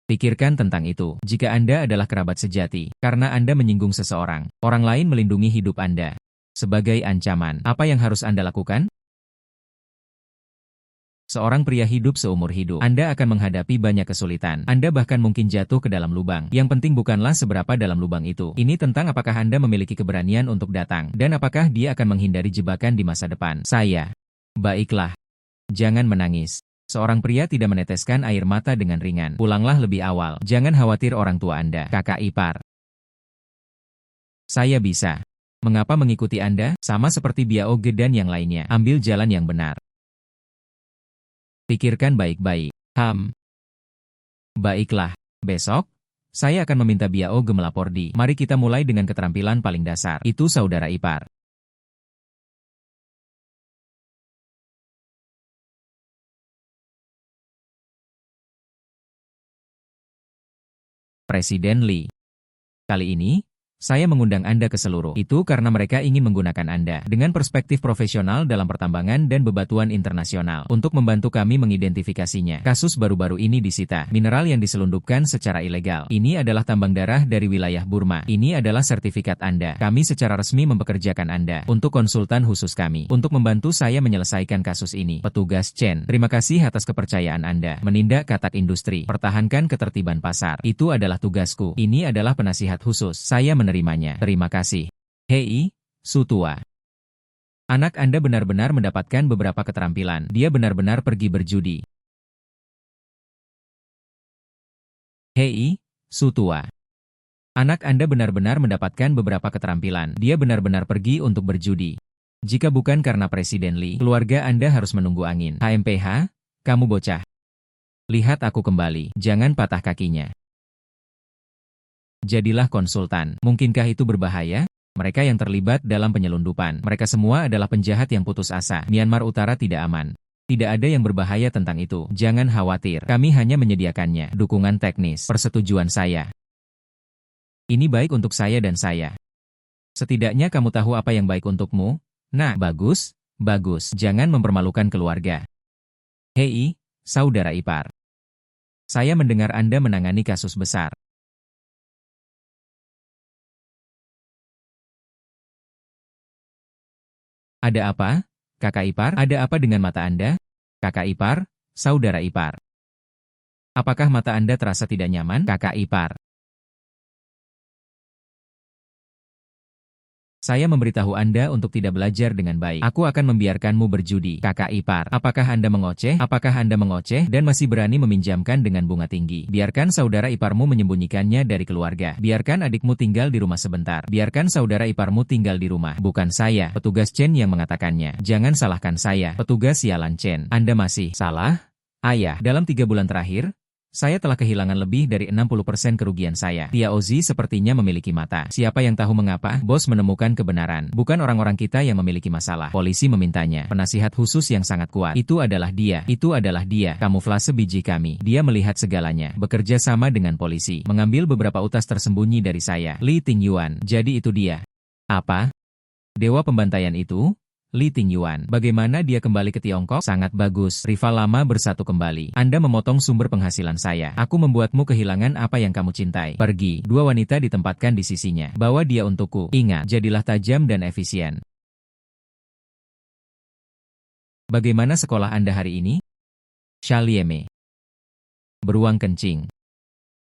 Pikirkan tentang itu. Jika Anda adalah kerabat sejati, karena Anda menyinggung seseorang, orang lain melindungi hidup Anda. Sebagai ancaman, apa yang harus Anda lakukan? Seorang pria hidup seumur hidup. Anda akan menghadapi banyak kesulitan. Anda bahkan mungkin jatuh ke dalam lubang. Yang penting bukanlah seberapa dalam lubang itu. Ini tentang apakah Anda memiliki keberanian untuk datang. Dan apakah dia akan menghindari jebakan di masa depan. Saya. Baiklah. Jangan menangis. Seorang pria tidak meneteskan air mata dengan ringan. Pulanglah lebih awal. Jangan khawatir orang tua Anda. Kakak ipar. Saya bisa. Mengapa mengikuti Anda? Sama seperti Biao Ge dan yang lainnya. Ambil jalan yang benar. Pikirkan baik-baik. Baiklah. Besok, saya akan meminta Biao Ge melapor di. Mari kita mulai dengan keterampilan paling dasar. Itu saudara ipar. Presiden Li. Kali ini, saya mengundang Anda ke seluruh. Itu karena mereka ingin menggunakan Anda dengan perspektif profesional dalam pertambangan dan bebatuan internasional untuk membantu kami mengidentifikasinya. Kasus baru-baru ini disita. Mineral yang diselundupkan secara ilegal. Ini adalah tambang darah dari wilayah Burma. Ini adalah sertifikat Anda. Kami secara resmi mempekerjakan Anda untuk konsultan khusus kami untuk membantu saya menyelesaikan kasus ini. Petugas Chen, terima kasih atas kepercayaan Anda. Menindak katak industri. Pertahankan ketertiban pasar. Itu adalah tugasku. Ini adalah penasihat khusus. Saya menerimanya. Terima kasih. Hei, Su Tua. Anak Anda benar-benar mendapatkan beberapa keterampilan. Dia benar-benar pergi berjudi. Hei, Su Tua. Anak Anda benar-benar mendapatkan beberapa keterampilan. Dia benar-benar pergi untuk berjudi. Jika bukan karena Presiden Li, keluarga Anda harus menunggu angin. HMPH, kamu bocah. Lihat aku kembali, jangan patah kakinya. Jadilah konsultan. Mungkinkah itu berbahaya? Mereka yang terlibat dalam penyelundupan. Mereka semua adalah penjahat yang putus asa. Myanmar Utara tidak aman. Tidak ada yang berbahaya tentang itu. Jangan khawatir. Kami hanya menyediakannya. Dukungan teknis. Persetujuan saya. Ini baik untuk saya dan saya. Setidaknya kamu tahu apa yang baik untukmu. Nah, bagus. Bagus. Jangan mempermalukan keluarga. Hei, saudara ipar. Saya mendengar Anda menangani kasus besar. Ada apa? Kakak ipar, ada apa dengan mata Anda? Kakak ipar, saudara ipar. Apakah mata Anda terasa tidak nyaman? Kakak ipar. Saya memberitahu Anda untuk tidak belajar dengan baik. Aku akan membiarkanmu berjudi. Kakak ipar, apakah Anda mengoceh? Apakah Anda mengoceh dan masih berani meminjamkan dengan bunga tinggi? Biarkan saudara iparmu menyembunyikannya dari keluarga. Biarkan adikmu tinggal di rumah sebentar. Biarkan saudara iparmu tinggal di rumah. Bukan saya, petugas Chen yang mengatakannya. Jangan salahkan saya, petugas sialan Chen. Anda masih salah? Ayah, dalam 3 bulan terakhir, saya telah kehilangan lebih dari 60% kerugian saya. Tia Ozi sepertinya memiliki mata. Siapa yang tahu mengapa? Bos menemukan kebenaran. Bukan orang-orang kita yang memiliki masalah. Polisi memintanya. Penasihat khusus yang sangat kuat. Itu adalah dia. Itu adalah dia. Kamuflase biji kami. Dia melihat segalanya. Bekerja sama dengan polisi. Mengambil beberapa utas tersembunyi dari saya. Li Tingyuan. Jadi itu dia. Apa? Dewa pembantaian itu? Li Tingyuan. Bagaimana dia kembali ke Tiongkok? Sangat bagus. Rival lama bersatu kembali. Anda memotong sumber penghasilan saya. Aku membuatmu kehilangan apa yang kamu cintai. Pergi. 2 wanita ditempatkan di sisinya. Bawa dia untukku. Ingat, jadilah tajam dan efisien. Bagaimana sekolah Anda hari ini? Shalieme. Beruang kencing.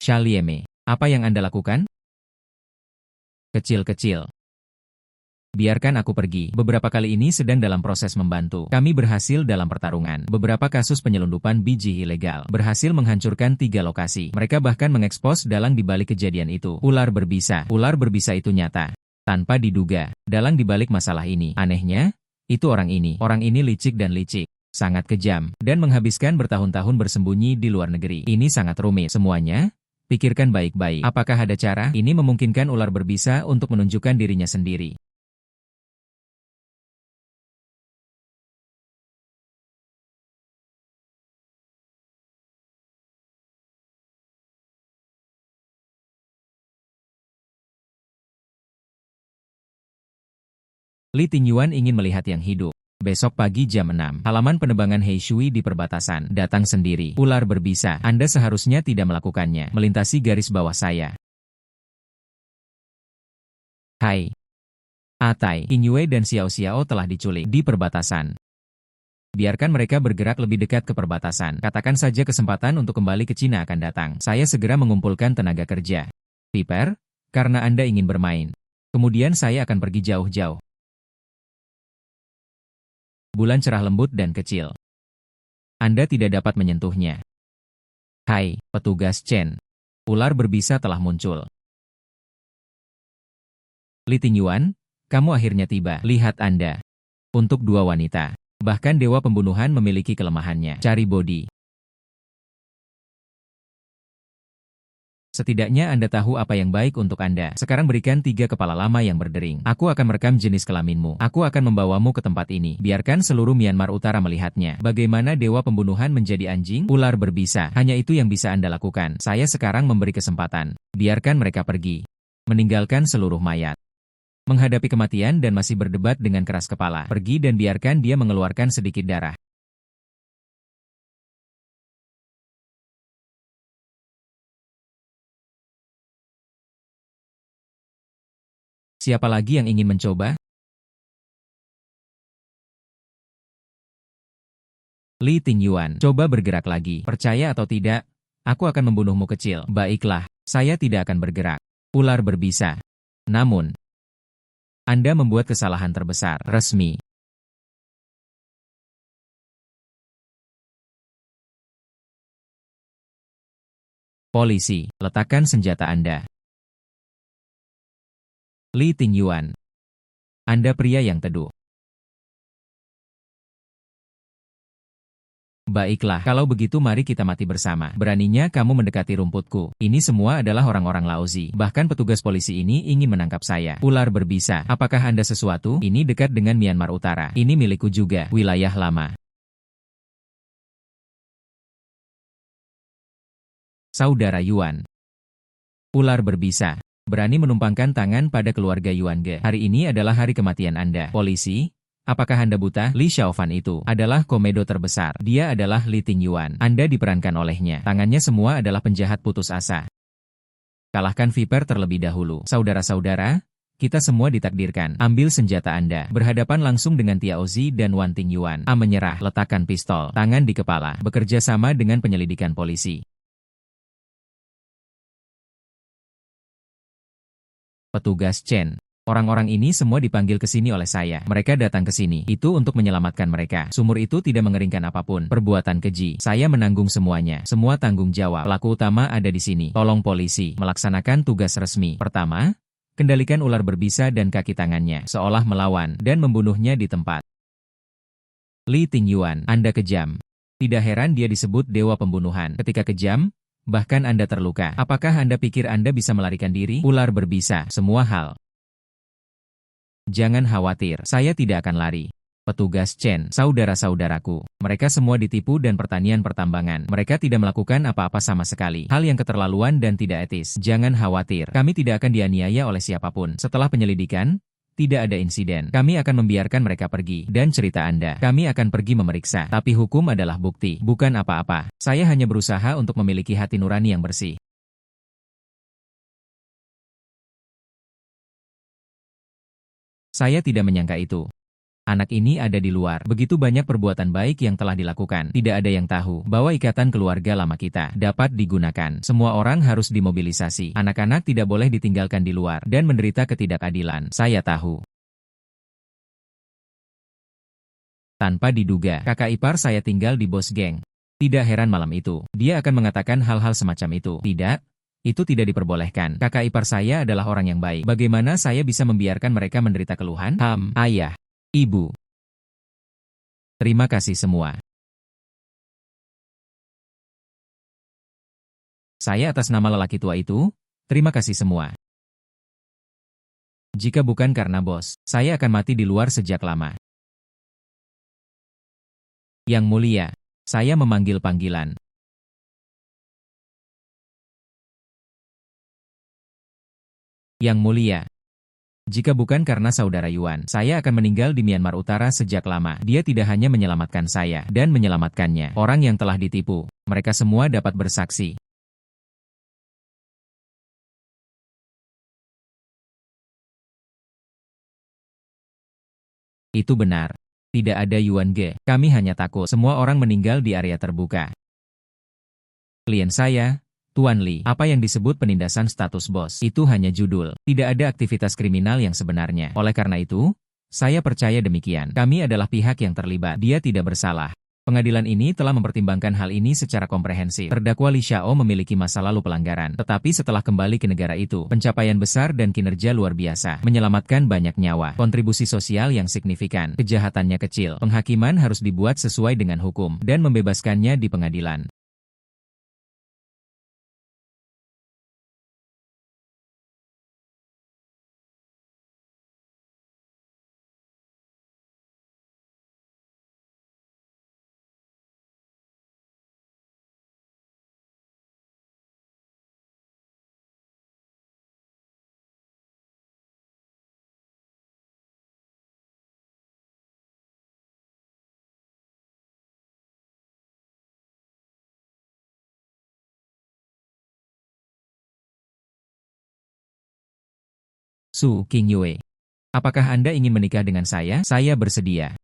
Shalieme. Apa yang Anda lakukan? Kecil-kecil. Biarkan aku pergi. Beberapa kali ini sedang dalam proses membantu. Kami berhasil dalam pertarungan. Beberapa kasus penyelundupan biji ilegal. Berhasil menghancurkan 3 lokasi. Mereka bahkan mengekspos dalang di balik kejadian itu. Ular berbisa. Ular berbisa itu nyata. Tanpa diduga, dalang di balik masalah ini. Anehnya, itu orang ini. Orang ini licik dan licik. Sangat kejam. Dan menghabiskan bertahun-tahun bersembunyi di luar negeri. Ini sangat rumit. Semuanya? Pikirkan baik-baik. Apakah ada cara? Ini memungkinkan ular berbisa untuk menunjukkan dirinya sendiri. Li Tingyuan ingin melihat yang hidup. Besok pagi jam 6, halaman penebangan Heishui di perbatasan. Datang sendiri. Ular berbisa. Anda seharusnya tidak melakukannya. Melintasi garis bawah saya. Hai. Atai, Qingyue dan Xiao Xiao telah diculik di perbatasan. Biarkan mereka bergerak lebih dekat ke perbatasan. Katakan saja kesempatan untuk kembali ke Cina akan datang. Saya segera mengumpulkan tenaga kerja. Piper, karena Anda ingin bermain. Kemudian saya akan pergi jauh-jauh. Bulan cerah lembut dan kecil. Anda tidak dapat menyentuhnya. Hai, petugas Chen. Ular berbisa telah muncul. Li Tingyuan, kamu akhirnya tiba. Lihat Anda. Untuk 2 wanita. Bahkan dewa pembunuhan memiliki kelemahannya. Cari body. Setidaknya Anda tahu apa yang baik untuk Anda. Sekarang berikan 3 kepala lama yang berdering. Aku akan merekam jenis kelaminmu. Aku akan membawamu ke tempat ini. Biarkan seluruh Myanmar Utara melihatnya. Bagaimana dewa pembunuhan menjadi anjing? Ular berbisa. Hanya itu yang bisa Anda lakukan. Saya sekarang memberi kesempatan. Biarkan mereka pergi. Meninggalkan seluruh mayat. Menghadapi kematian dan masih berdebat dengan keras kepala. Pergi dan biarkan dia mengeluarkan sedikit darah. Siapa lagi yang ingin mencoba? Li Tingyuan, coba bergerak lagi. Percaya atau tidak, aku akan membunuhmu kecil. Baiklah, saya tidak akan bergerak. Ular berbisa. Namun, Anda membuat kesalahan terbesar. Resmi. Polisi, letakkan senjata Anda. Li Tingyuan. Anda pria yang teduh. Baiklah, kalau begitu mari kita mati bersama. Beraninya kamu mendekati rumputku. Ini semua adalah orang-orang Laozi. Bahkan petugas polisi ini ingin menangkap saya. Ular berbisa. Apakah Anda sesuatu? Ini dekat dengan Myanmar Utara. Ini milikku juga. Wilayah lama. Saudara Yuan. Ular berbisa. Berani menumpangkan tangan pada keluarga Yuan Ge. Hari ini adalah hari kematian Anda. Polisi, apakah Anda buta? Li Xiaofan itu adalah komedo terbesar. Dia adalah Li Tingyuan. Anda diperankan olehnya. Tangannya semua adalah penjahat putus asa. Kalahkan Viper terlebih dahulu. Saudara-saudara, kita semua ditakdirkan. Ambil senjata Anda. Berhadapan langsung dengan Tiao Zi dan Wan Tingyuan. A menyerah. Letakkan pistol. Tangan di kepala. Bekerja sama dengan penyelidikan polisi. Petugas Chen. Orang-orang ini semua dipanggil ke sini oleh saya. Mereka datang ke sini. Itu untuk menyelamatkan mereka. Sumur itu tidak mengeringkan apapun. Perbuatan keji. Saya menanggung semuanya. Semua tanggung jawab. Pelaku utama ada di sini. Tolong polisi melaksanakan tugas resmi. Pertama, kendalikan ular berbisa dan kaki tangannya. Seolah melawan dan membunuhnya di tempat. Li Tingyuan, Anda kejam. Tidak heran dia disebut dewa pembunuhan. Ketika kejam, bahkan Anda terluka. Apakah Anda pikir Anda bisa melarikan diri? Ular berbisa. Semua hal. Jangan khawatir, saya tidak akan lari. Petugas Chen, saudara-saudaraku, mereka semua ditipu dan pertanian pertambangan. Mereka tidak melakukan apa-apa sama sekali. Hal yang keterlaluan dan tidak etis. Jangan khawatir, kami tidak akan dianiaya oleh siapapun. Setelah penyelidikan, tidak ada insiden. Kami akan membiarkan mereka pergi. Dan cerita Anda, kami akan pergi memeriksa. Tapi hukum adalah bukti, bukan apa-apa. Saya hanya berusaha untuk memiliki hati nurani yang bersih. Saya tidak menyangka itu. Anak ini ada di luar. Begitu banyak perbuatan baik yang telah dilakukan. Tidak ada yang tahu bahwa ikatan keluarga lama kita dapat digunakan. Semua orang harus dimobilisasi. Anak-anak tidak boleh ditinggalkan di luar dan menderita ketidakadilan. Saya tahu. Tanpa diduga, kakak ipar saya tinggal di bos geng. Tidak heran malam itu, dia akan mengatakan hal-hal semacam itu. Tidak. Itu tidak diperbolehkan. Kakak ipar saya adalah orang yang baik. Bagaimana saya bisa membiarkan mereka menderita keluhan? Ayah. Ibu. Terima kasih semua. Saya atas nama lelaki tua itu, terima kasih semua. Jika bukan karena bos, saya akan mati di luar sejak lama. Yang mulia, saya memanggil panggilan. Yang mulia, jika bukan karena saudara Yuan, saya akan meninggal di Myanmar Utara sejak lama. Dia tidak hanya menyelamatkan saya dan menyelamatkannya. Orang yang telah ditipu, mereka semua dapat bersaksi. Itu benar. Tidak ada Yuan Ge. Kami hanya takut semua orang meninggal di area terbuka. Klien saya, Tuan Li, apa yang disebut penindasan status bos, itu hanya judul. Tidak ada aktivitas kriminal yang sebenarnya. Oleh karena itu, saya percaya demikian. Kami adalah pihak yang terlibat. Dia tidak bersalah. Pengadilan ini telah mempertimbangkan hal ini secara komprehensif. Terdakwa Li Xiao memiliki masa lalu pelanggaran, tetapi setelah kembali ke negara itu, pencapaian besar dan kinerja luar biasa, menyelamatkan banyak nyawa, kontribusi sosial yang signifikan, kejahatannya kecil, penghakiman harus dibuat sesuai dengan hukum, dan membebaskannya di pengadilan. Su Qingyue. Apakah Anda ingin menikah dengan saya? Saya bersedia.